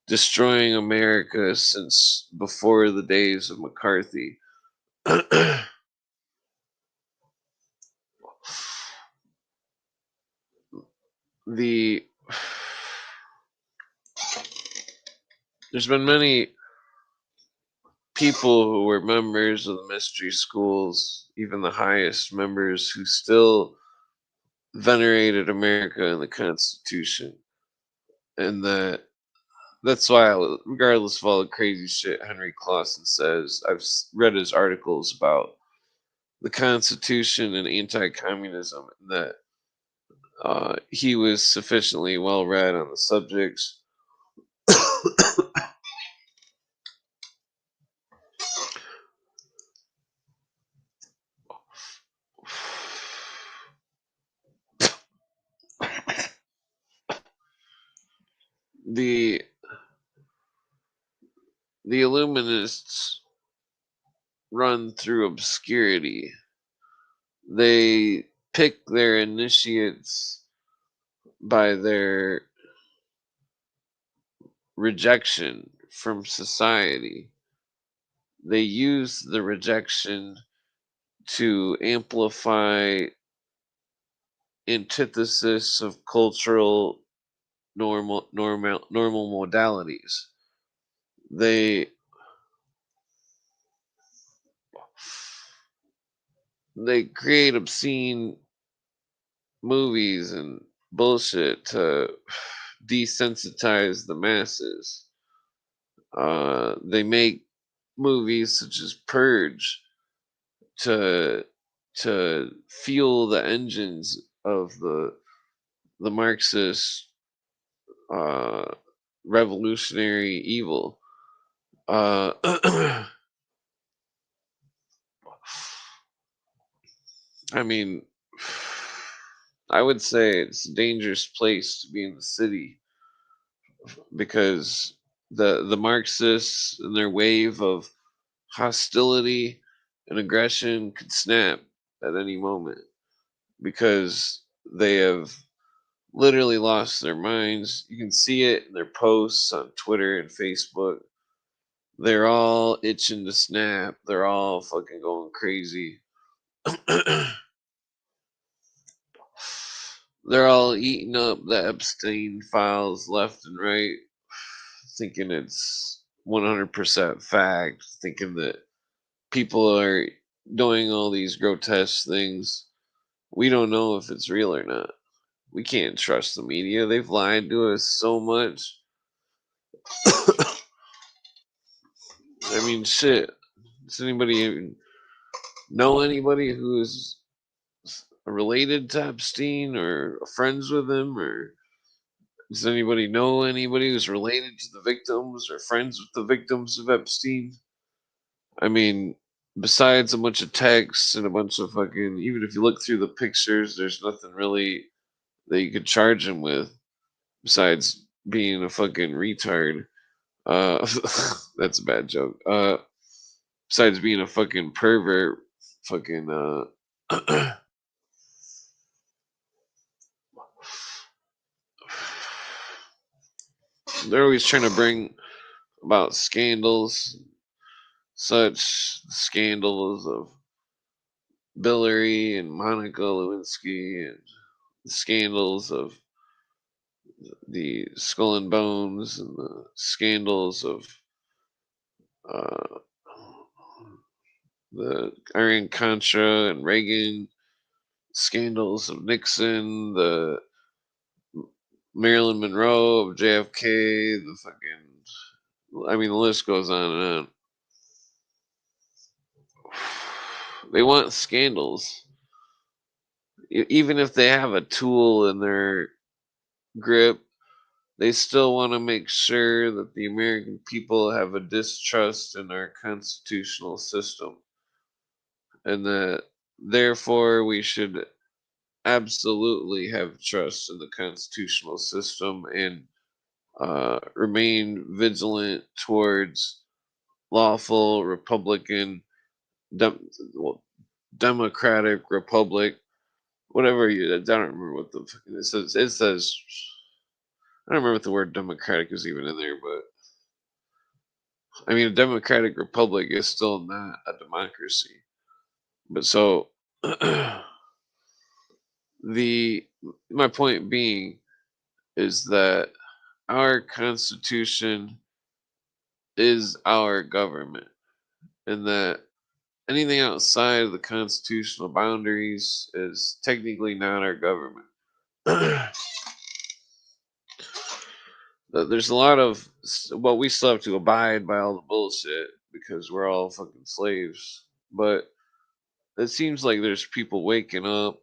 destroying America since before the days of McCarthy. the There's been many people who were members of the mystery schools, even the highest members, who still venerated America and the Constitution. And that's why, regardless of all the crazy shit Henry Clausen says, I've read his articles about the Constitution and anti-communism, and that he was sufficiently well read on the subjects. the the Illuminists run through obscurity. They pick their initiates by their rejection from society. They use the rejection to amplify antithesis of cultural normal modalities. They they create obscene movies and bullshit to desensitize the masses. They make movies such as Purge to fuel the engines of the Marxist uh, revolutionary evil. I mean, I would say it's a dangerous place to be in the city because the Marxists and their wave of hostility and aggression could snap at any moment because they have literally lost their minds. You can see it in their posts on Twitter and Facebook. They're all itching to snap. They're all fucking going crazy. They're all eating up the Epstein files left and right, thinking it's 100% fact, thinking that people are doing all these grotesque things. We don't know if it's real or not. We can't trust the media. They've lied to us so much. I mean, shit. Does anybody even know anybody who's related to Epstein or friends with him? Or does anybody know anybody who's related to the victims or friends with the victims of Epstein? I mean, besides a bunch of texts and a bunch of fucking, even if you look through the pictures, there's nothing really that you could charge him with besides being a fucking retard. Uh, that's a bad joke. Besides being a fucking pervert, fucking they're always trying to bring about scandals, such scandals of Hillary and Monica Lewinsky, and scandals of the Skull and Bones, and the scandals of uh, the Iran Contra and Reagan, scandals of Nixon, the Marilyn Monroe of JFK, the fucking, I mean, the list goes on and on. They want scandals. Even if they have a tool in their grip, they still want to make sure that the American people have a distrust in our constitutional system, and that therefore we should absolutely have trust in the constitutional system and remain vigilant towards lawful Republican, well, democratic republic, whatever you. I don't remember what the it says. It says I don't remember if the word democratic is even in there, but I mean a democratic republic is still not a democracy. But so the my point being is that our constitution is our government, and that anything outside of the constitutional boundaries is technically not our government. There's a lot of well, we still have to abide by all the bullshit because we're all fucking slaves. But it seems like there's people waking up,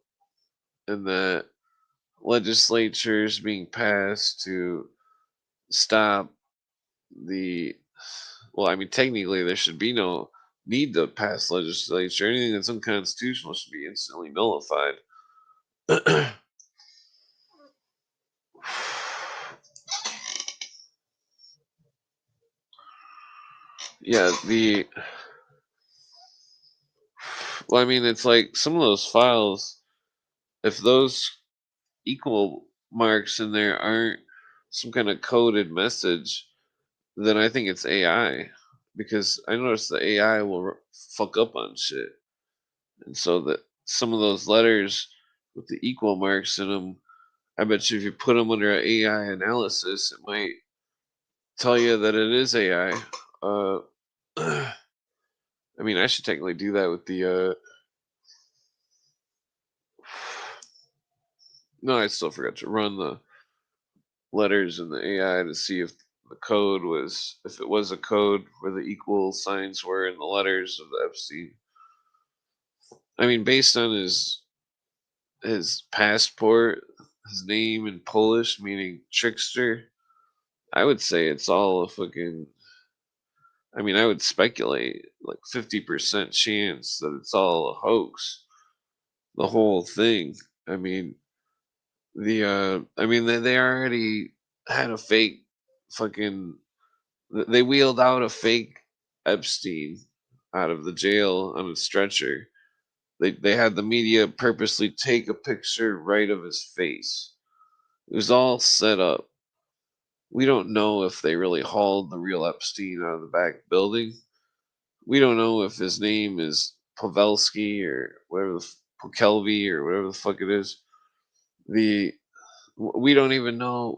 and that legislatures being passed to stop the. Well, I mean, technically, there should be no need to pass legislature. Anything that's unconstitutional should be instantly nullified. Yeah, the well, I mean, it's like some of those files, if those equal marks in there aren't some kind of coded message, then I think it's AI. Because I noticed the AI will fuck up on shit. And so that some of those letters with the equal marks in them, I bet you if you put them under an AI analysis, it might tell you that it is AI. I mean, I should technically do that with the No, I still forgot to run the letters in the AI to see if the code was, if it was a code where the equal signs were in the letters of the Epstein. I mean, based on his passport, his name in Polish meaning trickster, I would say it's all a fucking. I mean, I would speculate like 50% chance that it's all a hoax. The whole thing. I mean, I mean they already had a fake fucking. They wheeled out a fake Epstein out of the jail on a stretcher. They had the media purposely take a picture right of his face. It was all set up. We don't know if they really hauled the real Epstein out of the back building. We don't know if his name is Pavelski or whatever the Pokelvy or whatever the fuck it is. The we don't even know.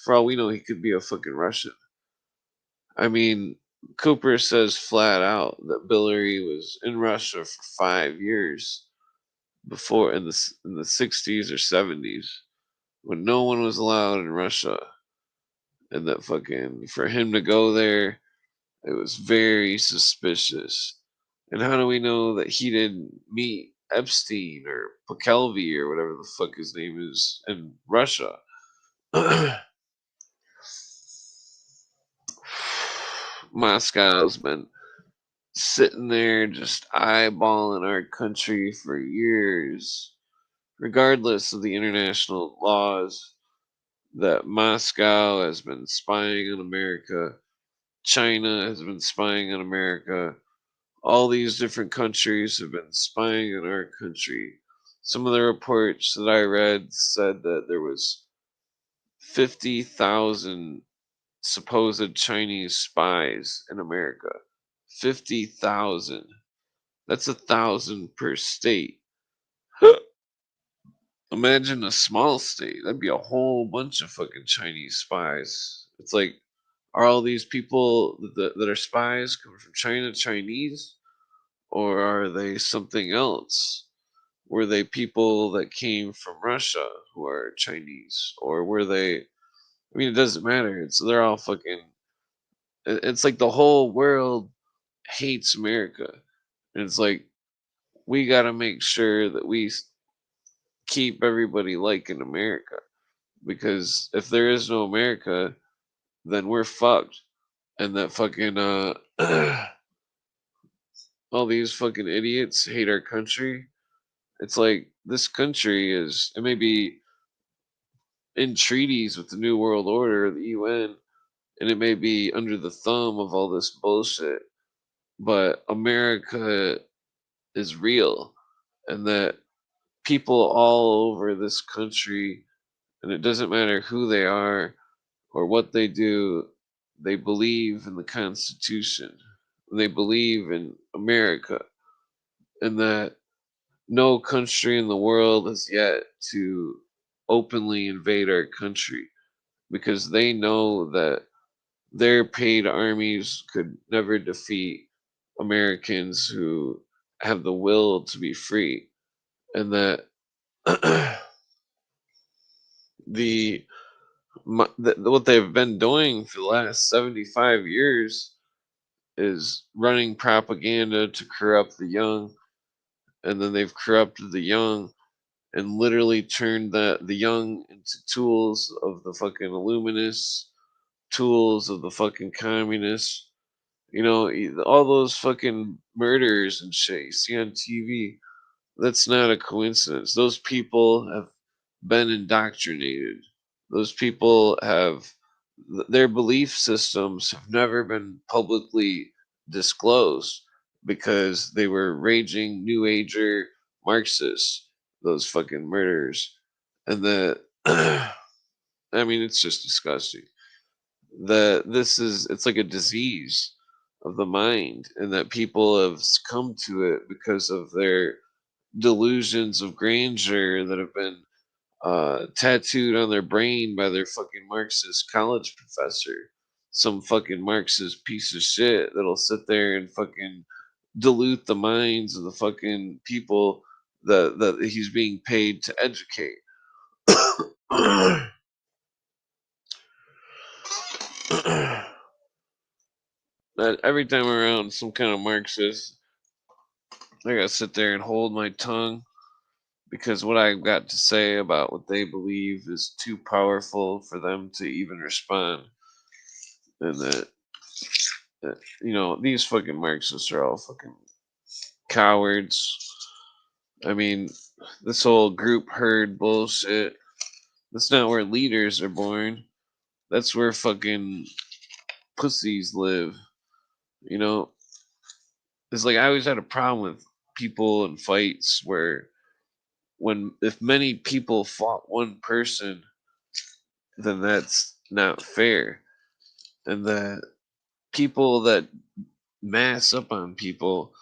For all we know, he could be a fucking Russian. I mean, Cooper says flat out that Billary was in Russia for 5 years before in the 60s or 70s when no one was allowed in Russia, and that fucking for him to go there, it was very suspicious. And how do we know that he didn't meet Epstein or Pokelvy or whatever the fuck his name is in Russia? Moscow's been sitting there just eyeballing our country for years, regardless of the international laws, that Moscow has been spying on America, China has been spying on America, all these different countries have been spying on our country. Some of the reports that I read said that there was 50,000 supposed Chinese spies in America. 50,000. That's 1,000 per state. Imagine a small state. That'd be a whole bunch of fucking Chinese spies. It's like, are all these people that are spies coming from China Chinese? Or are they something else? Were they people that came from Russia who are Chinese? Or were they. I mean, it doesn't matter. They're all fucking. It's like the whole world hates America. And it's like, we got to make sure that we keep everybody liking America. Because if there is no America, then we're fucked. And that fucking all these fucking idiots hate our country. It's like this country is, it may be in treaties with the New World Order, the UN, and it may be under the thumb of all this bullshit, but America is real, and that people all over this country, and it doesn't matter who they are or what they do, they believe in the Constitution. They believe in America, and that no country in the world has yet to openly invade our country because they know that their paid armies could never defeat Americans who have the will to be free, and that the what they've been doing for the last 75 years is running propaganda to corrupt the young, and then they've corrupted the young and literally turned the young into tools of the fucking illuminists, tools of the fucking communists. You know, all those fucking murders and shit you see on TV, that's not a coincidence. Those people have been indoctrinated. Those people have, their belief systems have never been publicly disclosed because they were raging New Ager Marxists, those fucking murderers. And the, I mean, it's just disgusting. It's like a disease of the mind, and that people have succumbed to it because of their delusions of grandeur that have been tattooed on their brain by their fucking Marxist college professor. Some fucking Marxist piece of shit that'll sit there and fucking dilute the minds of the fucking people that he's being paid to educate. That every time I'm around some kind of Marxist, I gotta sit there and hold my tongue because what I've got to say about what they believe is too powerful for them to even respond. And that these fucking Marxists are all fucking cowards. I mean, this whole group herd bullshit. That's not where leaders are born. That's where fucking pussies live. You know, it's like I always had a problem with people and fights where when if many people fought one person, then that's not fair. And that people that mass up on people,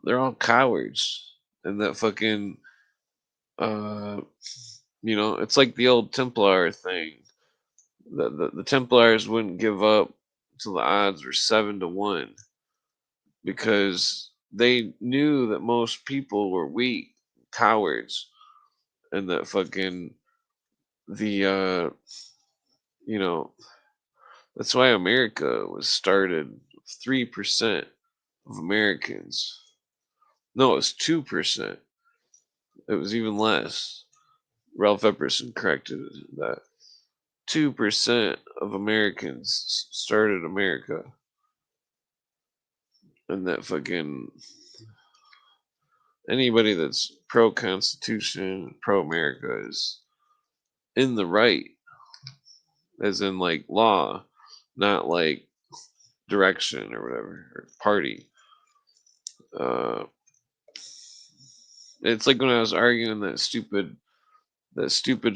they're all cowards. And that fucking uh it's like the old Templar thing. The Templars wouldn't give up until the odds were 7-1 because they knew that most people were weak, cowards, and that fucking the you know that's why America was started. 3% of Americans. No, it was 2%. It was even less. Ralph Epperson corrected that. 2% of Americans started America. And that fucking anybody that's pro Constitution, pro America is in the right, as in like law, not like direction or whatever, or party. Uh, it's like when I was arguing that stupid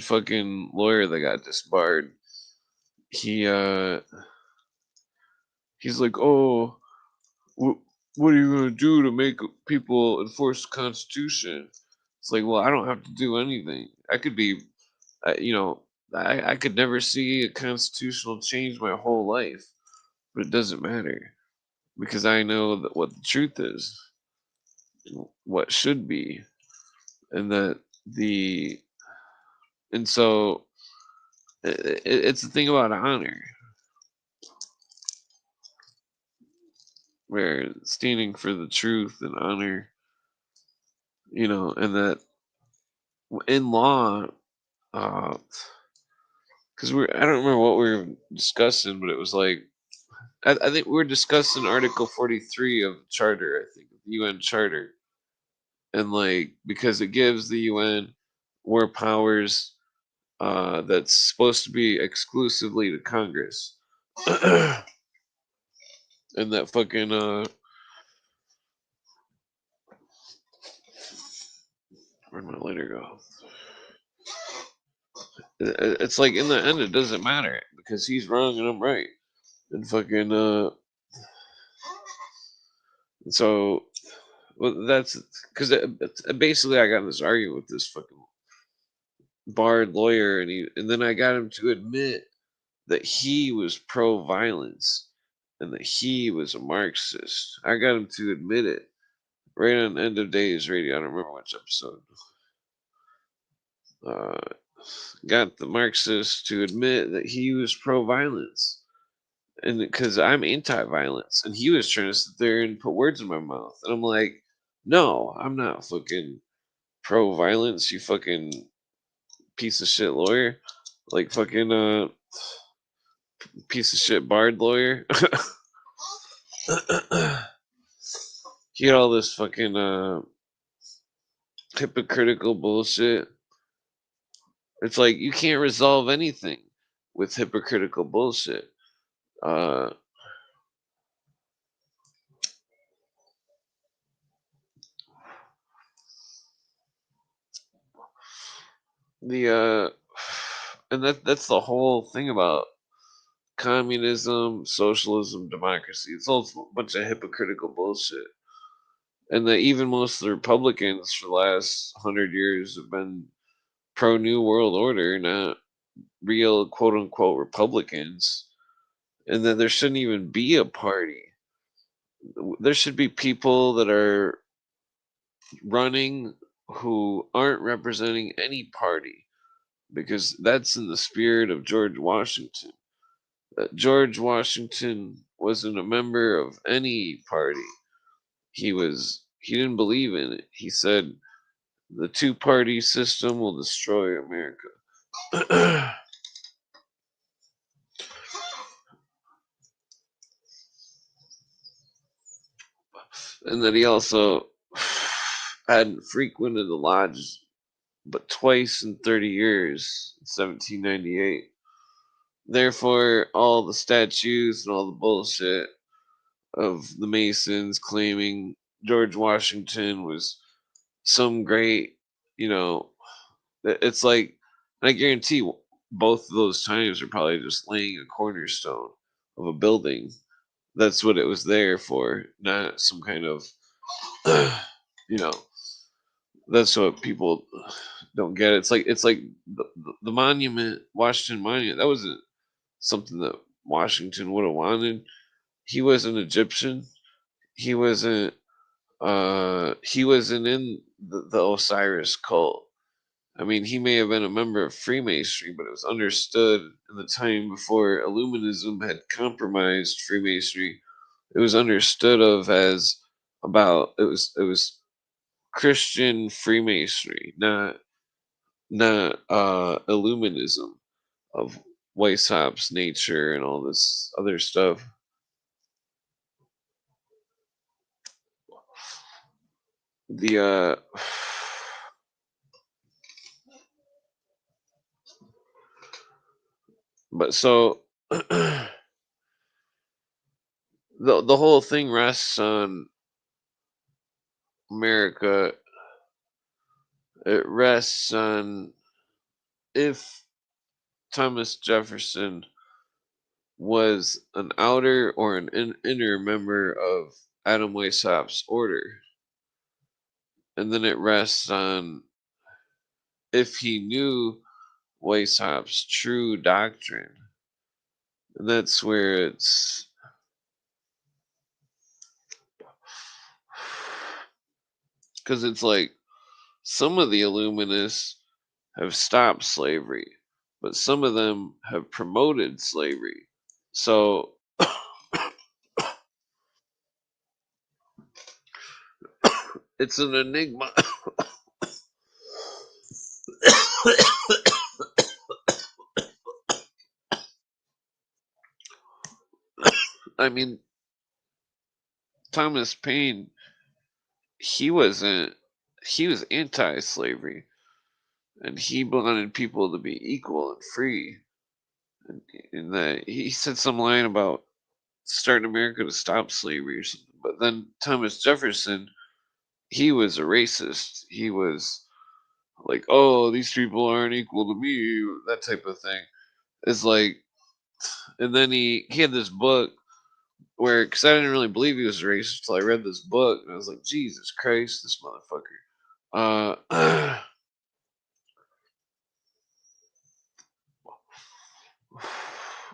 fucking lawyer that got disbarred. He he's like, oh, what are you gonna do to make people enforce the Constitution? It's like, well, I don't have to do anything. I could be, you know, I could never see a constitutional change my whole life, but it doesn't matter because I know that what the truth is, what should be, and that the and so it's the thing about honor, where standing for the truth and honor, and that in law, because I don't remember what we were discussing, but it was like I think we were discussing Article 43 of the Charter, I think, the UN Charter, and like because it gives the UN more powers that's supposed to be exclusively to Congress, and that fucking where'd my letter go? It's like in the end, it doesn't matter because he's wrong and I'm right, and fucking so well, that's because basically I got in this argument with this fucking barred lawyer, and then I got him to admit that he was pro-violence and that he was a Marxist. I got him to admit it right on End of Days Radio. I don't remember which episode. Uh, got the Marxist to admit that he was pro-violence, and because I'm anti-violence, and he was trying to sit there and put words in my mouth, and I'm like, no, I'm not fucking pro-violence. You fucking piece of shit lawyer, like fucking piece of shit barred lawyer. He had all this fucking hypocritical bullshit. It's like you can't resolve anything with hypocritical bullshit. Uh, the and that's the whole thing about communism, socialism, democracy. It's all a bunch of hypocritical bullshit. And that even most of the Republicans for the last 100 years have been pro New World Order, not real quote unquote Republicans. And that there shouldn't even be a party. There should be people that are running who aren't representing any party. because that's in the spirit of George Washington. That George Washington wasn't a member of any party. He didn't believe in it. He said the two-party system will destroy America. And that he also hadn't frequented the lodge but twice in 30 years, 1798. Therefore, all the statues and all the bullshit of the Masons claiming George Washington was some great, you know, it's like, I guarantee both of those times are probably just laying a cornerstone of a building. That's what it was there for, not some kind of, you know, that's what people don't get. It's like the monument, Washington Monument. That wasn't something that Washington would have wanted. He wasn't Egyptian. He wasn't. He wasn't in the Osiris cult. I mean, he may have been a member of Freemasonry, but it was understood in the time before Illuminism had compromised Freemasonry. It was understood of as about it was Christian Freemasonry, not Illuminism of Weishaupt's nature and all this other stuff. The but so the whole thing rests on America. It rests on if Thomas Jefferson was an outer or an inner member of Adam Weishaupt's order. And then it rests on if he knew Weishaupt's true doctrine. And that's where it's because it's like some of the Illuminists have stopped slavery, but some of them have promoted slavery. So it's an enigma. I mean, Thomas Paine, he wasn't, he was anti slavery, and he wanted people to be equal and free. And that he said some line about starting America to stop slavery or something. But then Thomas Jefferson, he was a racist. He was like, oh, these people aren't equal to me, that type of thing. It's like, and then he had this book where, because I didn't really believe he was a racist until I read this book, and I was like, Jesus Christ, this motherfucker.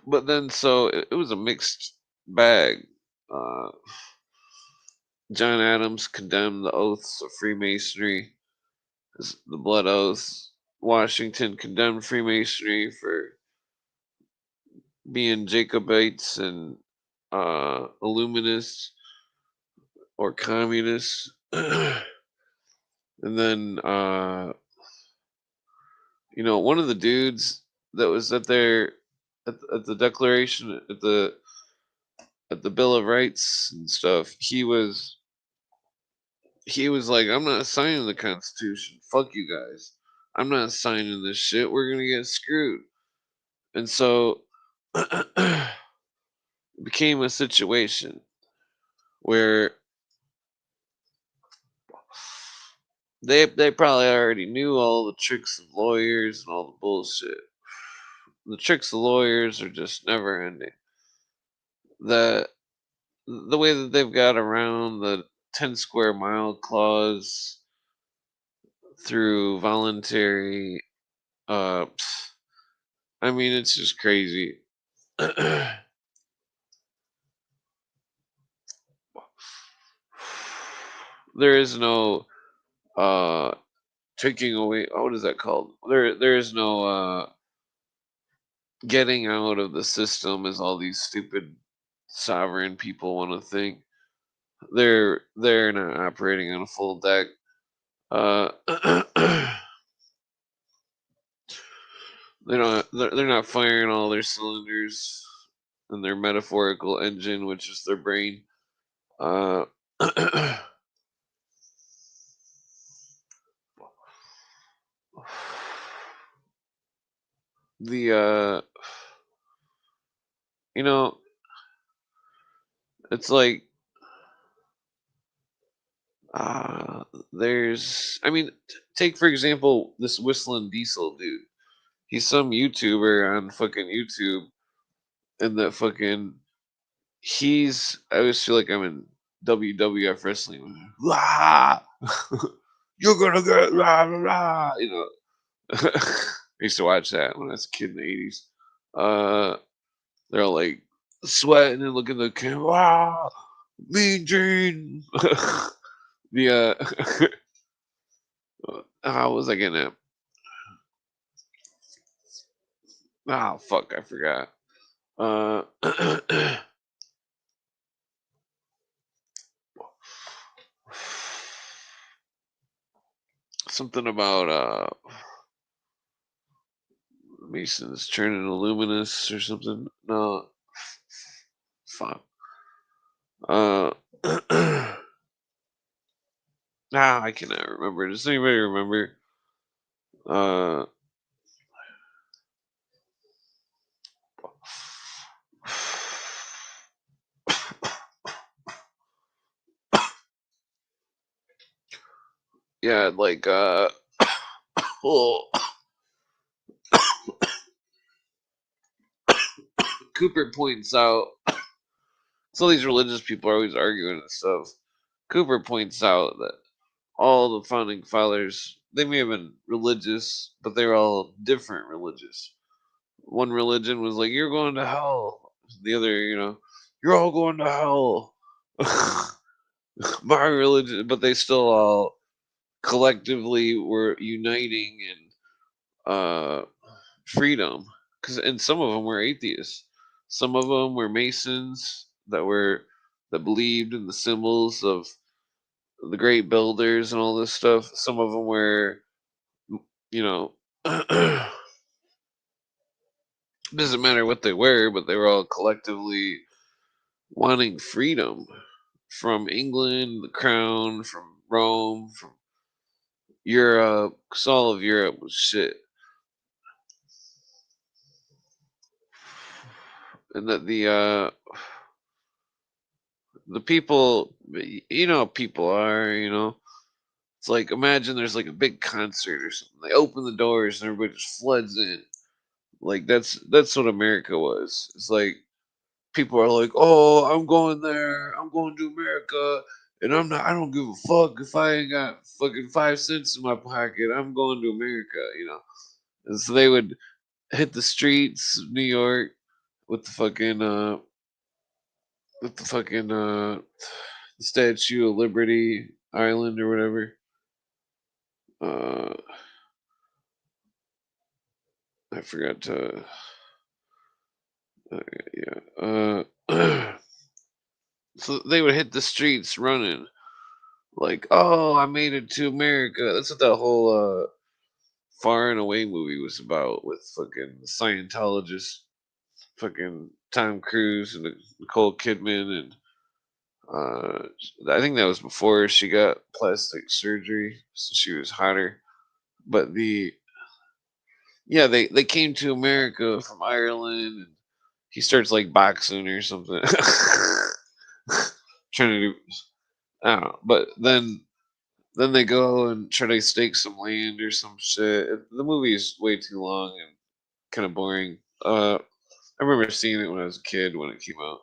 But then, so it was a mixed bag. Uh, John Adams condemned the oaths of Freemasonry, the blood oaths. Washington condemned Freemasonry for being Jacobites and Illuminists or communists. And then, one of the dudes that was at the Declaration at the Bill of Rights and stuff, he was like, I'm not signing the Constitution. Fuck you guys. I'm not signing this shit. We're gonna get screwed. And so it became a situation where they probably already knew all the tricks of lawyers and all the bullshit. The tricks of lawyers are just never ending. The way that they've got around the 10 square mile clause through voluntary uh I mean, it's just crazy. There is no uh taking away. Oh, what is that called? There is no getting out of the system, as all these stupid sovereign people want to think. They're not operating on a full deck. Uh, they're not firing all their cylinders in their metaphorical engine, which is their brain. Uh, the you know, it's like uh there's I mean, take for example this whistling diesel dude. He's some YouTuber on fucking YouTube, and that fucking I always feel like I'm in WWF wrestling. Rah! You're gonna get rah, rah, rah, you know. I used to watch that when I was a kid in the 80s. Uh, they're all like sweating and looking at the camera. Wow, Mean Gene. the how was I getting at? Oh fuck, I forgot. Uh, something about Masons turning luminous or something. No, fuck. Uh, I cannot remember. Does anybody remember? Uh, yeah, like oh, Cooper points out. So these religious people are always arguing and stuff. Cooper points out that all the founding fathers, they may have been religious, but they were all different religious. One religion was like, "You're going to hell." The other, "You're all going to hell." My religion, but they still all collectively were uniting in freedom. And some of them were atheists. Some of them were Masons that believed in the symbols of the great builders and all this stuff. Some of them were, you know, doesn't matter what they were, but they were all collectively wanting freedom from England, the crown, from Rome, from Europe. 'Cause all of Europe was shit. And that the people, how people are, it's like, imagine there's like a big concert or something. They open the doors and everybody just floods in. Like that's what America was. It's like people are like, "Oh, I'm going there. I'm going to America, and I don't give a fuck if I ain't got fucking 5 cents in my pocket. I'm going to America." And so they would hit the streets of New York with the fucking the Statue of Liberty Island or whatever. Uh, I forgot to. Yeah. So they would hit the streets running like, "Oh, I made it to America." That's what that whole Far and Away movie was about, with fucking Scientologist, fucking Tom Cruise and Nicole Kidman, and I think that was before she got plastic surgery, so she was hotter. But they came to America from Ireland, and he starts like boxing or something, trying to do, I don't know. But then they go and try to stake some land or some shit. The movie is way too long and kind of boring. I remember seeing it when I was a kid when it came out.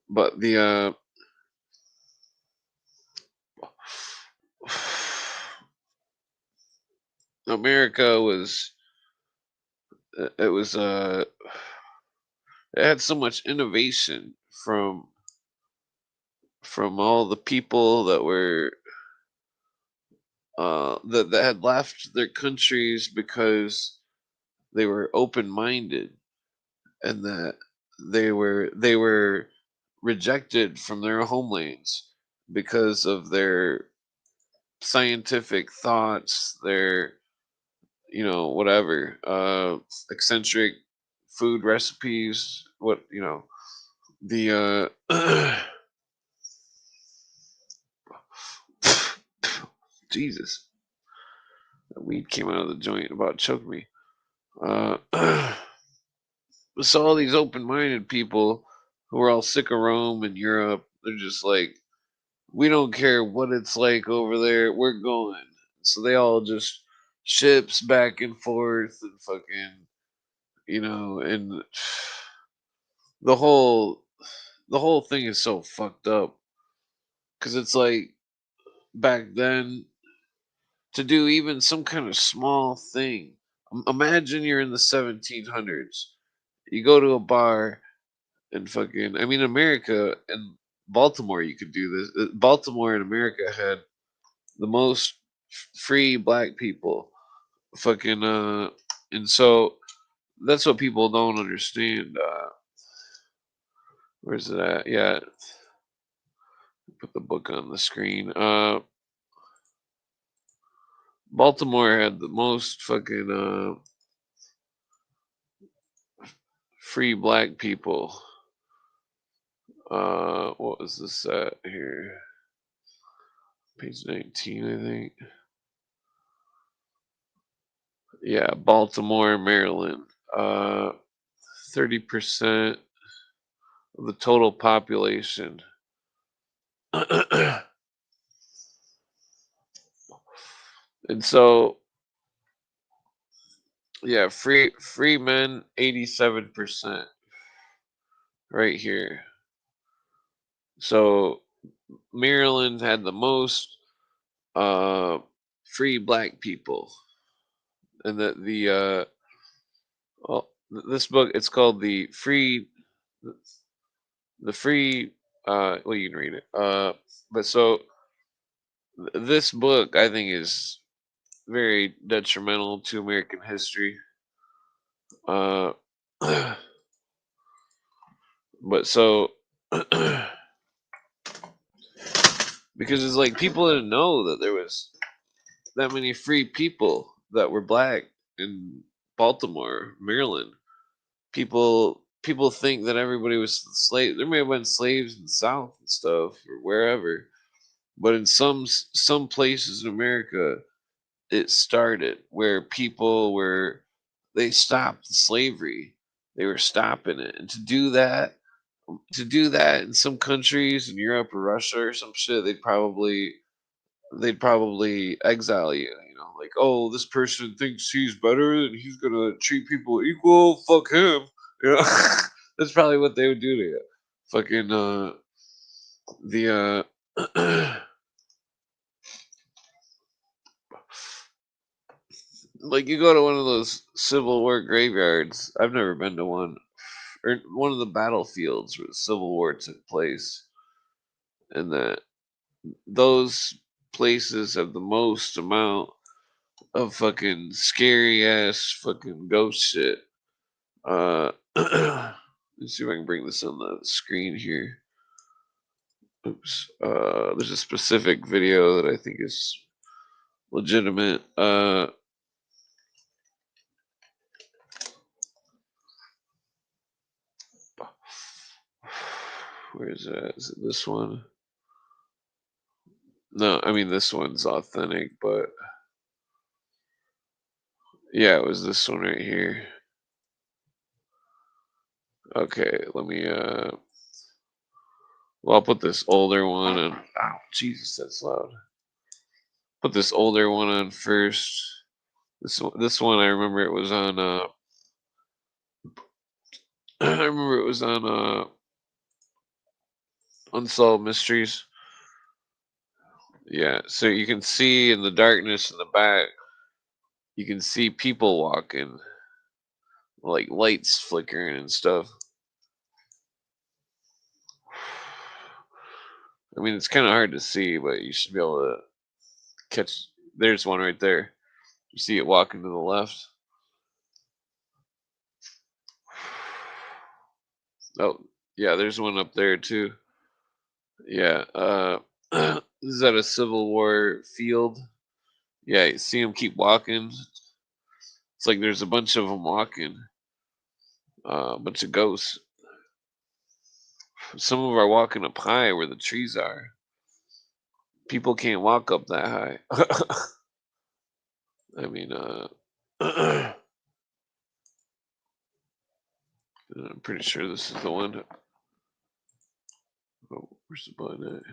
But the America was it was it had so much innovation from all the people that were that had left their countries because they were open-minded, and that they were rejected from their homelands because of their scientific thoughts, their whatever eccentric food recipes, what the Jesus, that weed came out of the joint, about choked me. uh so all these open-minded people who are all sick of Rome and Europe, they're just like, we don't care what it's like over there, we're going. So they all just ships back and forth and fucking, and the whole the whole thing is so fucked up, because it's like, back then, to do even some kind of small thing. Imagine you're in the 1700s. You go to a bar and fucking, I mean, America and Baltimore, you could do this. Baltimore in America had the most free black people. Fucking, and so that's what people don't understand. Where's it at? Yeah, put the book on the screen. Baltimore had the most fucking free black people. What was this at here? Page 19, I think. Yeah, Baltimore, Maryland. 30% of the total population. And so, yeah, free men, 87% right here. So Maryland had the most uh free black people. And well, this book, it's called the free well, you can read it. But so this book, I think, is very detrimental to American history. Uh but so because it's like, people didn't know that there was that many free people that were black in Baltimore, Maryland. People think that everybody was slave. There may have been slaves in the South and stuff, or wherever, but in some places in America, it started where people were, they stopped slavery. They were stopping it, and to do that in some countries in Europe or Russia or some shit, they'd probably exile you. Like, oh, this person thinks he's better and he's gonna treat people equal. Fuck him. You know, that's probably what they would do to you. Fucking the like, you go to one of those Civil War graveyards. I've never been to one, or one of the battlefields where the Civil War took place, and that those places have the most amount of fucking scary ass fucking ghost shit. Let's see if I can bring this on the screen here. Oops. There's a specific video that I think is legitimate. Where is it? Is it this one? No, I mean, this one's authentic, but yeah, it was this one right here. Okay, let me well, I'll put this older one on. Ow, Jesus, that's loud. Put this older one on first. This one, I remember it was on I remember it was on Unsolved Mysteries. Yeah, so you can see in the darkness in the back, you can see people walking, like lights flickering and stuff. I mean, it's kind of hard to see, but you should be able to catch. there's one right there. You see it walking to the left. Oh, yeah, there's one up there too. Yeah, this is at a Civil War field. Yeah, you see them keep walking. It's like there's a bunch of them walking. A bunch of ghosts. Some of them are walking up high where the trees are. People can't walk up that high. I mean, I'm pretty sure this is the one. Oh, where's the button at?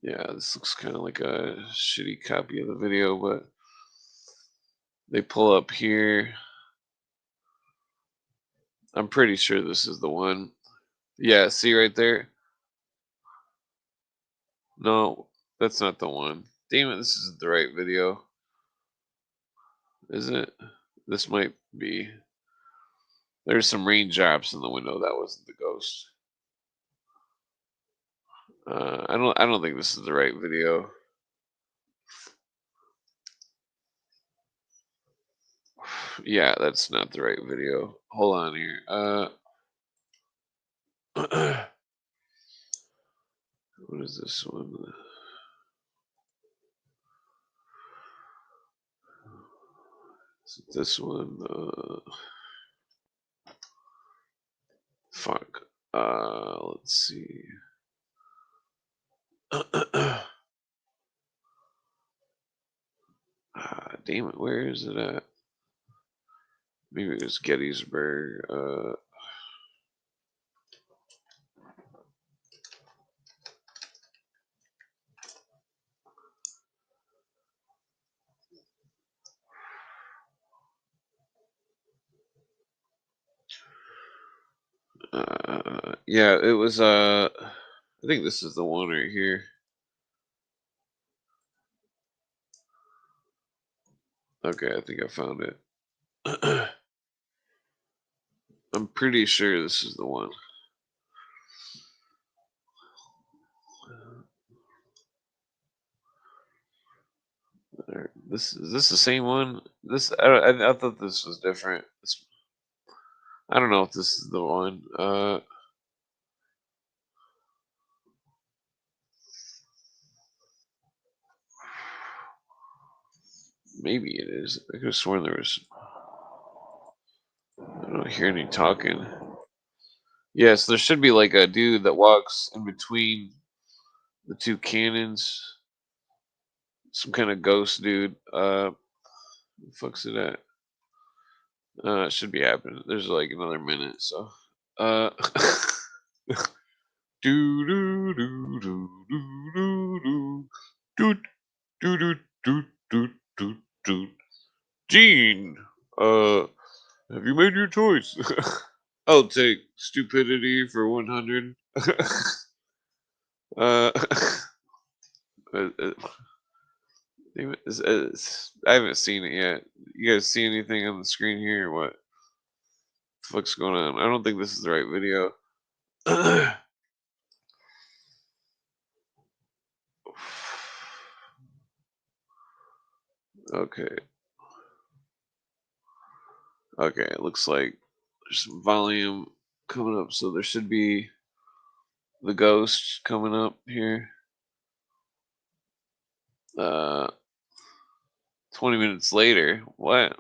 Yeah, this looks kind of like a shitty copy of the video, but they pull up here. I'm pretty sure this is the one. Yeah, see right there? No, that's not the one. Damn it, this isn't the right video. Is it? This might be. There's some raindrops in the window. That wasn't the ghost. I don't think this is the right video. Yeah, that's not the right video. Hold on here. What is this one? Is it this one? Fuck. Let's see. Damn it, where is it at? Maybe it was Gettysburg. Yeah, it was I think this is the one right here. Okay, I think I found it. I'm pretty sure this is the one. This is this the same one? This I thought this was different. I don't know if this is the one. Maybe it is. I could have sworn there was. I don't hear any talking. Yes, there should be like a dude that walks in between the two cannons. Some kind of ghost dude. The fuck's it at? It should be happening. There's like another minute, so. Uh. Do do do do do do do do do do do do do. Gene, have you made your choice? I'll take stupidity for 100. uh, uh, uh, I haven't seen it yet. You guys see anything on the screen here or what? The fuck's going on? I don't think this is the right video. Okay. Okay, it looks like there's some volume coming up, so there should be the ghost coming up here. 20 minutes later. What?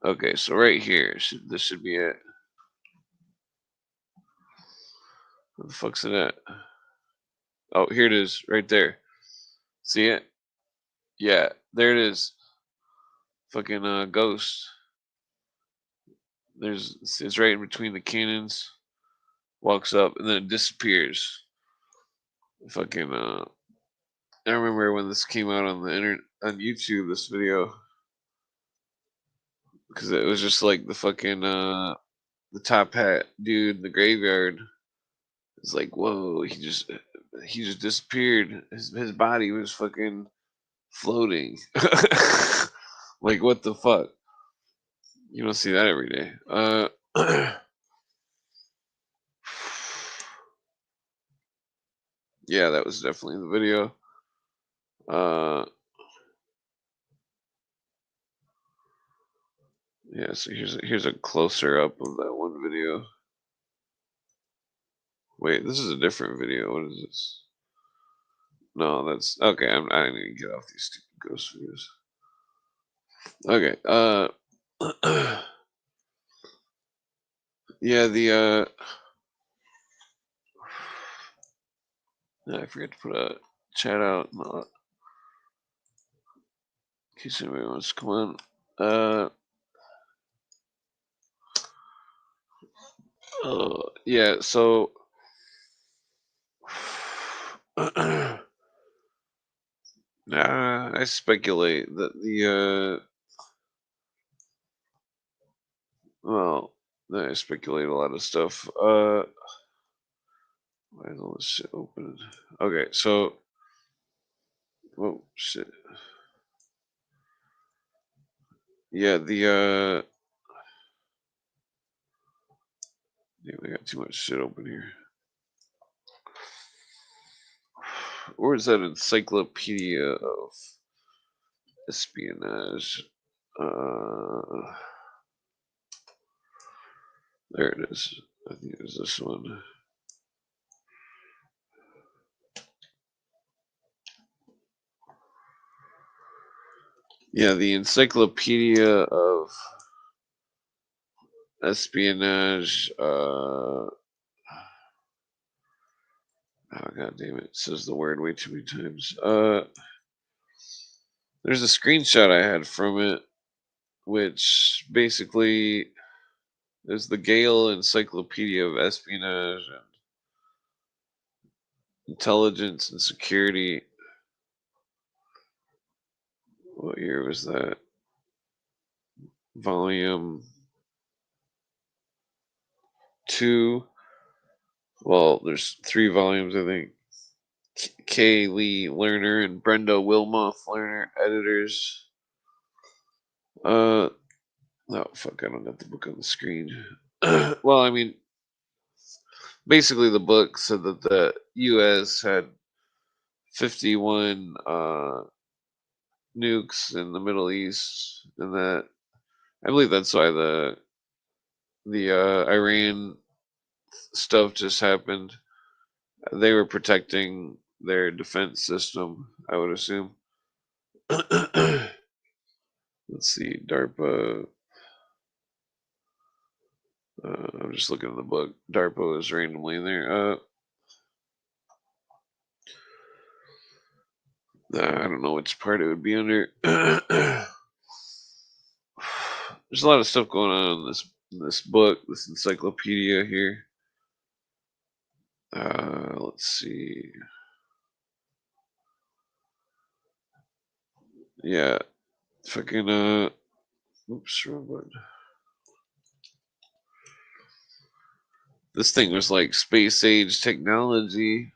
Okay, so right here, this should be it. What the fuck's it at? Oh, here it is, right there. See it? Yeah, there it is. Fucking ghost. It's right in between the cannons. Walks up and then it disappears. Fucking I remember when this came out on the internet on YouTube. This video because it was just like the fucking the top hat dude in the graveyard. It's like whoa, he just disappeared. His body was fucking floating. Like what the fuck? You don't see that every day. Yeah, that was definitely the video. Yeah, so here's a closer up of that one video. Wait, this is a different video. What is this? No, that's okay. I need to get off these stupid ghost videos. Okay. Yeah, I forget to put a chat out in case anybody wants to come on. Yeah, so I speculate that well, I speculate a lot of stuff. Why is all this shit open? Okay, so, oh shit. Yeah, yeah, we got too much shit open here. Where is that encyclopedia of espionage? There it is. I think it was this one. Yeah, the Encyclopedia of Espionage. Oh god damn it! It says the word way too many times. There's a screenshot I had from it, which basically is the Gale Encyclopedia of Espionage and Intelligence and Security. What year was that? Volume 2. Well, there's 3 volumes, I think. K. Lee Lerner and Brenda Wilmoth Lerner, editors. No, fuck, I don't got the book on the screen. Well, I mean, basically, the book said that the U.S. had 51 nukes in the Middle East, and that I believe that's why the Iran stuff just happened. They were protecting their defense system, I would assume. Let's see, DARPA. I'm just looking at the book. DARPA is randomly in there. I don't know which part it would be under. There's a lot of stuff going on in this book, this encyclopedia here. Let's see. Yeah, fucking oops, wrong button. This thing was like space age technology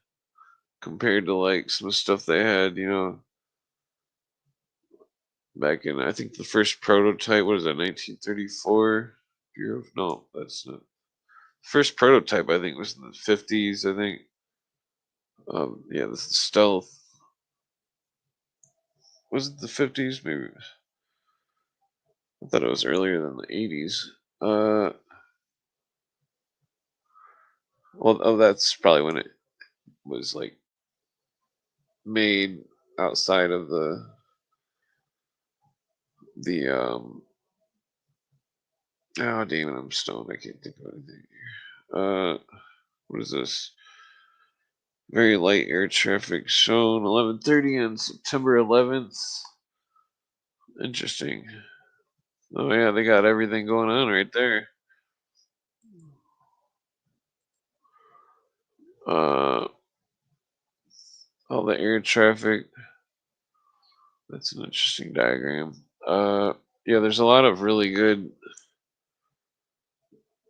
compared to like some stuff they had, back in I think the first prototype. What is that? 1934. No, that's not. First prototype I think was in the 50s. I think. Yeah, this is stealth. Was it the 50s? Maybe. I thought it was earlier than the 80s. Well, oh, that's probably when it was like made outside of the oh damn it, I'm stoned. I can't think of anything here. What is this? Very light air traffic shown 11:30 on September 11th. Interesting. Oh yeah, they got everything going on right there. All the air traffic. That's an interesting diagram. Yeah, there's a lot of really good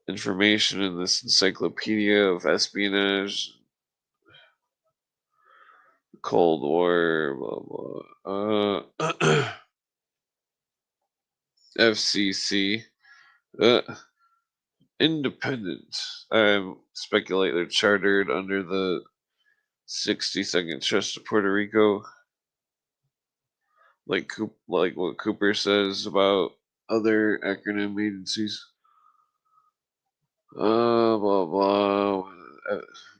information in this encyclopedia of espionage, Cold War, blah blah. FCC, independent. I speculate they're chartered under the 62nd Trust of Puerto Rico. like what Cooper says about other acronym agencies. Blah blah.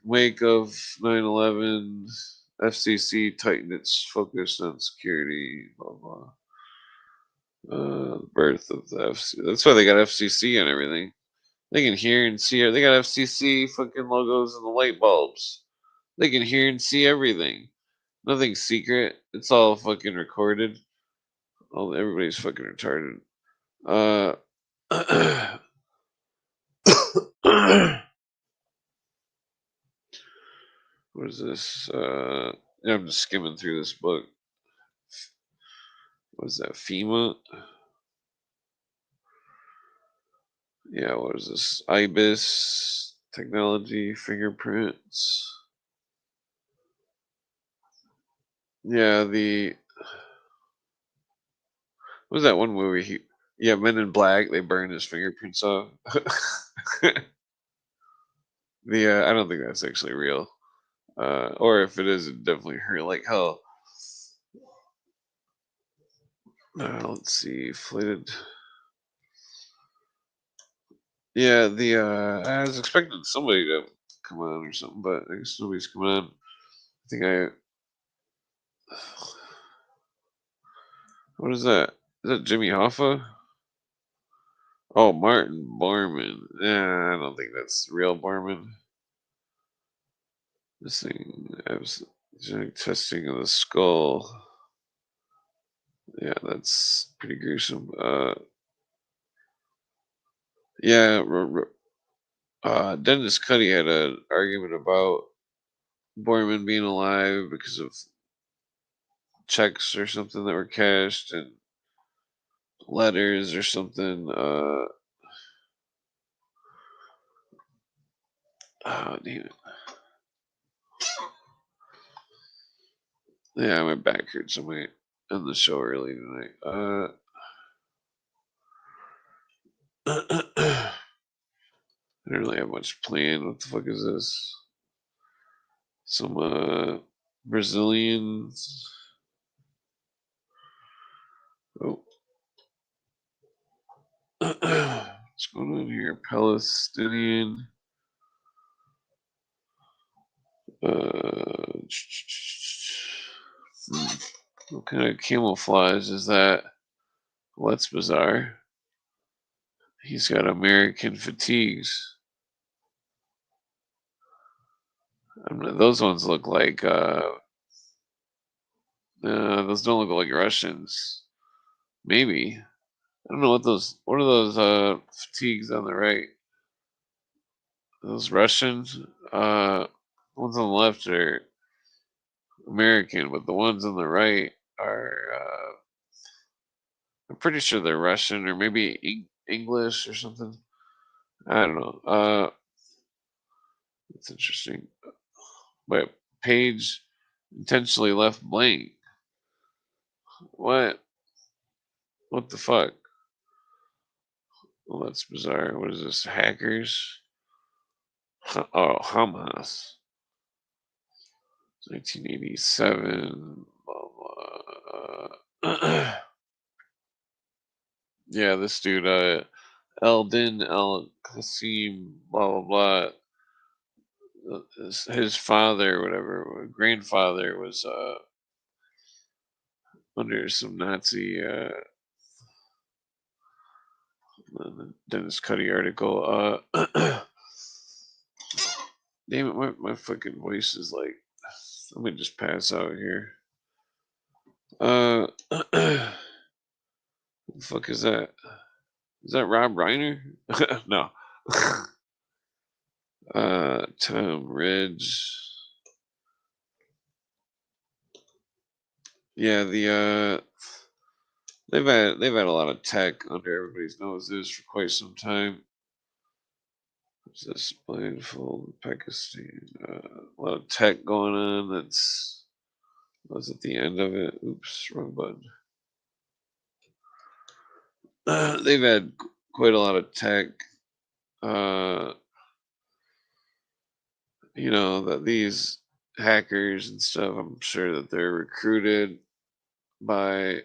Wake of 9/11, FCC tightened its focus on security. Blah blah. Birth of the FCC. That's why they got FCC and everything. They can hear and see. They got FCC fucking logos and the light bulbs. They can hear and see everything. Nothing's secret. It's all fucking recorded. Everybody's fucking retarded. What is this? Yeah, I'm just skimming through this book. What is that? FEMA? Yeah, what is this? IBIS technology fingerprints. Yeah, what was that one movie? Yeah, Men in Black. They burned his fingerprints off. I don't think that's actually real. Or if it is, it definitely hurt like hell. Let's see, inflated. Yeah, I was expecting somebody to come on or something, but I guess nobody's coming on. I think what is that? Is that Jimmy Hoffa? Oh, Martin Borman. Yeah, I don't think that's real Borman. This thing, genetic testing of the skull. Yeah, that's pretty gruesome. Yeah, Dennis Cuddy had an argument about Borman being alive because of checks or something that were cashed and letters or something. Oh, damn it. Yeah, my back hurts. I might end the show early tonight. I don't really have much planned. What the fuck is this? Some Brazilians. Oh. What's going on here? Palestinian. Uh, what kind of camouflage is that? Well, that's bizarre. He's got American fatigues. Those ones look like those don't look like Russians. Maybe. I don't know what are those fatigues on the right? Those Russians? Ones on the left are American, but the ones on the right are I'm pretty sure they're Russian or maybe English or something. I don't know. It's interesting. But page intentionally left blank. What? What the fuck? Well, that's bizarre. What is this? Hackers? Oh, Hamas. 1987. Blah, blah. Yeah, this dude, Eldin El Qasim, blah, blah, blah. His father, whatever, grandfather was under some Nazi Dennis Cuddy article. Damn it, my fucking voice is like, let me just pass out here. What the fuck is that? Is that Rob Reiner? No. Tom Ridge. Yeah, they've had a lot of tech under everybody's noses for quite some time. What's this? Blindfold Pakistan. A lot of tech going on. Was at the end of it. Oops, wrong button. They've had quite a lot of tech. That these hackers and stuff. I'm sure that they're recruited by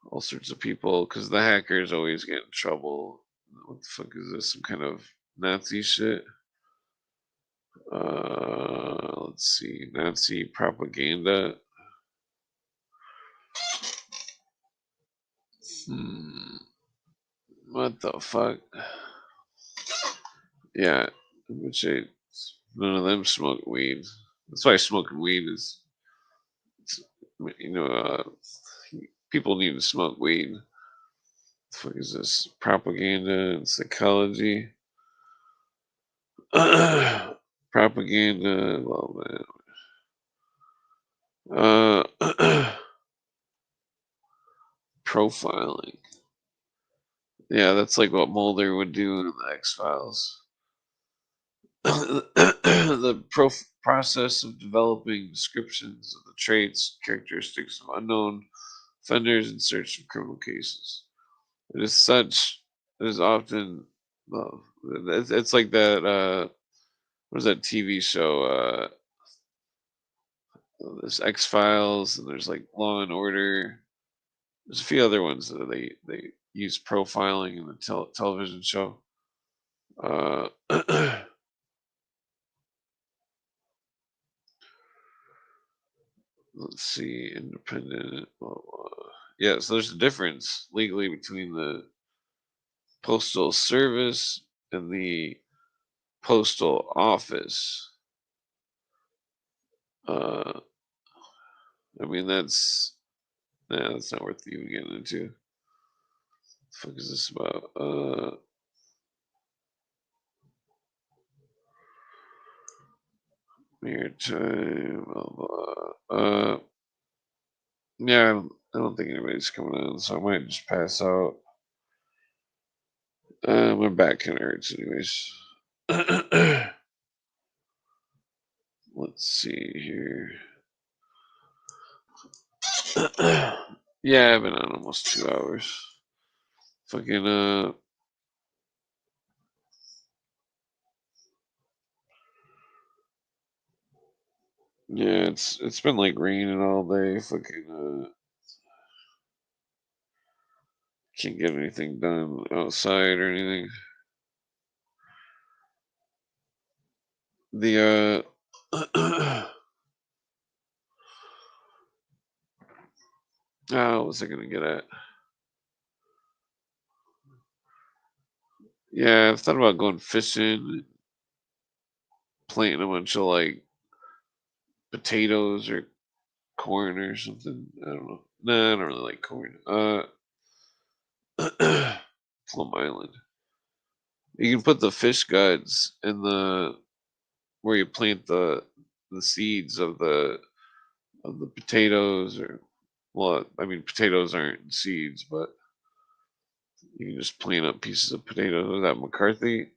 all sorts of people because the hackers always get in trouble. What the fuck is this? Some kind of Nazi shit? Let's see. Nazi propaganda. What the fuck? Yeah, which none of them smoke weed. That's why smoking weed is, you know, people need to smoke weed. What the fuck is this? Propaganda and psychology. Propaganda. Well, man. Profiling. Yeah, that's like what Mulder would do in the X Files. The process of developing descriptions of the traits, characteristics of unknown offenders in search of criminal cases. It is such. It is often. Well, it's like that. What is that TV show? There's X Files, and there's like Law and Order. There's a few other ones that they use profiling in the television show. Let's see, independent. Blah, blah. Yeah, so there's a difference legally between the postal service and the postal office. Uh, I mean that's not worth even getting into. The fuck is this about? Maritime. Blah, blah. Yeah, I don't think anybody's coming in, so I might just pass out. My back kind of hurts, anyways. Let's see here. Yeah, I've been on almost 2 hours. Fucking yeah, it's been like raining all day. Fucking can't get anything done outside or anything. The what was I gonna get at? Yeah, I've thought about going fishing, planting a bunch of like potatoes or corn or something. I don't know. Nah, I don't really like corn. Plum Island. You can put the fish guts in the where you plant the seeds of the potatoes or well, I mean potatoes aren't seeds, but you can just plant up pieces of potatoes. Was that McCarthy?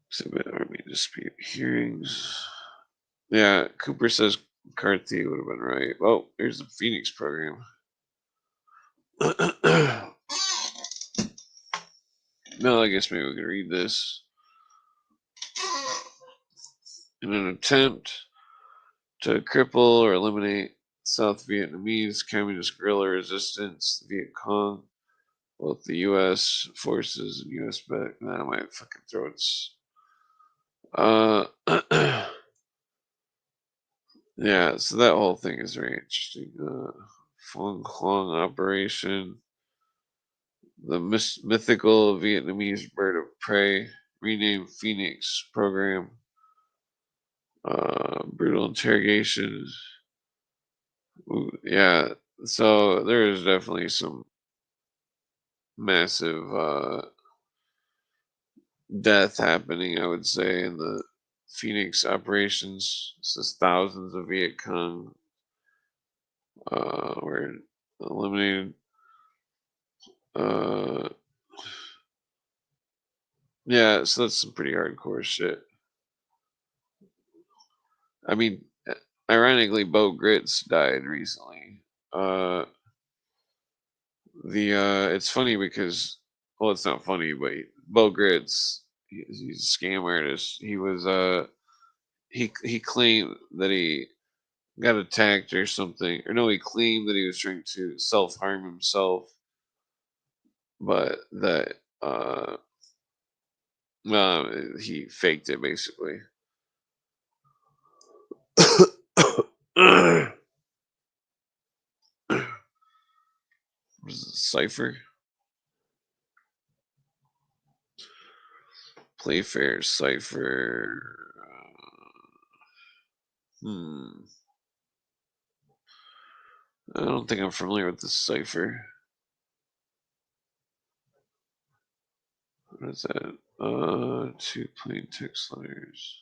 Exhibit Army dispute hearings. Yeah, Cooper says McCarthy would have been right. Oh, here's the Phoenix program. No, I guess maybe we can read this. In an attempt to cripple or eliminate South Vietnamese communist guerrilla resistance, the Viet Cong, both the U.S. forces and U.S. back. Nah, my fucking throats. Yeah, so that whole thing is very interesting. Phong Hoang operation, the mythical Vietnamese bird of prey, renamed Phoenix program, brutal interrogations. Ooh, yeah, so there is definitely some massive death happening, I would say, in the Phoenix operations. It says thousands of Viet Cong were eliminated. Uh, yeah, so that's some pretty hardcore shit. I mean, ironically, Bo Gritz died recently. Uh, it's funny because, well, it's not funny, but Bo Gritz, he's a scam artist. He claimed that he got attacked or something. Or no, he claimed that he was trying to self harm himself, but that he faked it basically. Was it Cypher? Playfair, Cypher. Hmm. I don't think I'm familiar with this Cypher. What is that? Two plain text letters.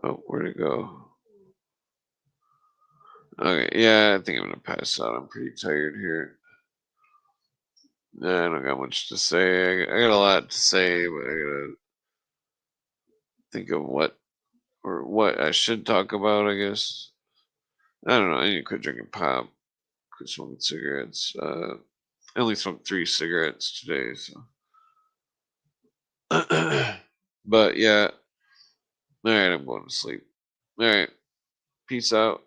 Oh, where'd it go? Okay, yeah, I think I'm gonna pass out. I'm pretty tired here. Nah, I don't got much to say. I got a lot to say, but I gotta think of what I should talk about. I guess I don't know. I need to quit drinking pop, quit smoking cigarettes. I only smoked 3 cigarettes today, so. But yeah, all right, I'm going to sleep. All right, peace out.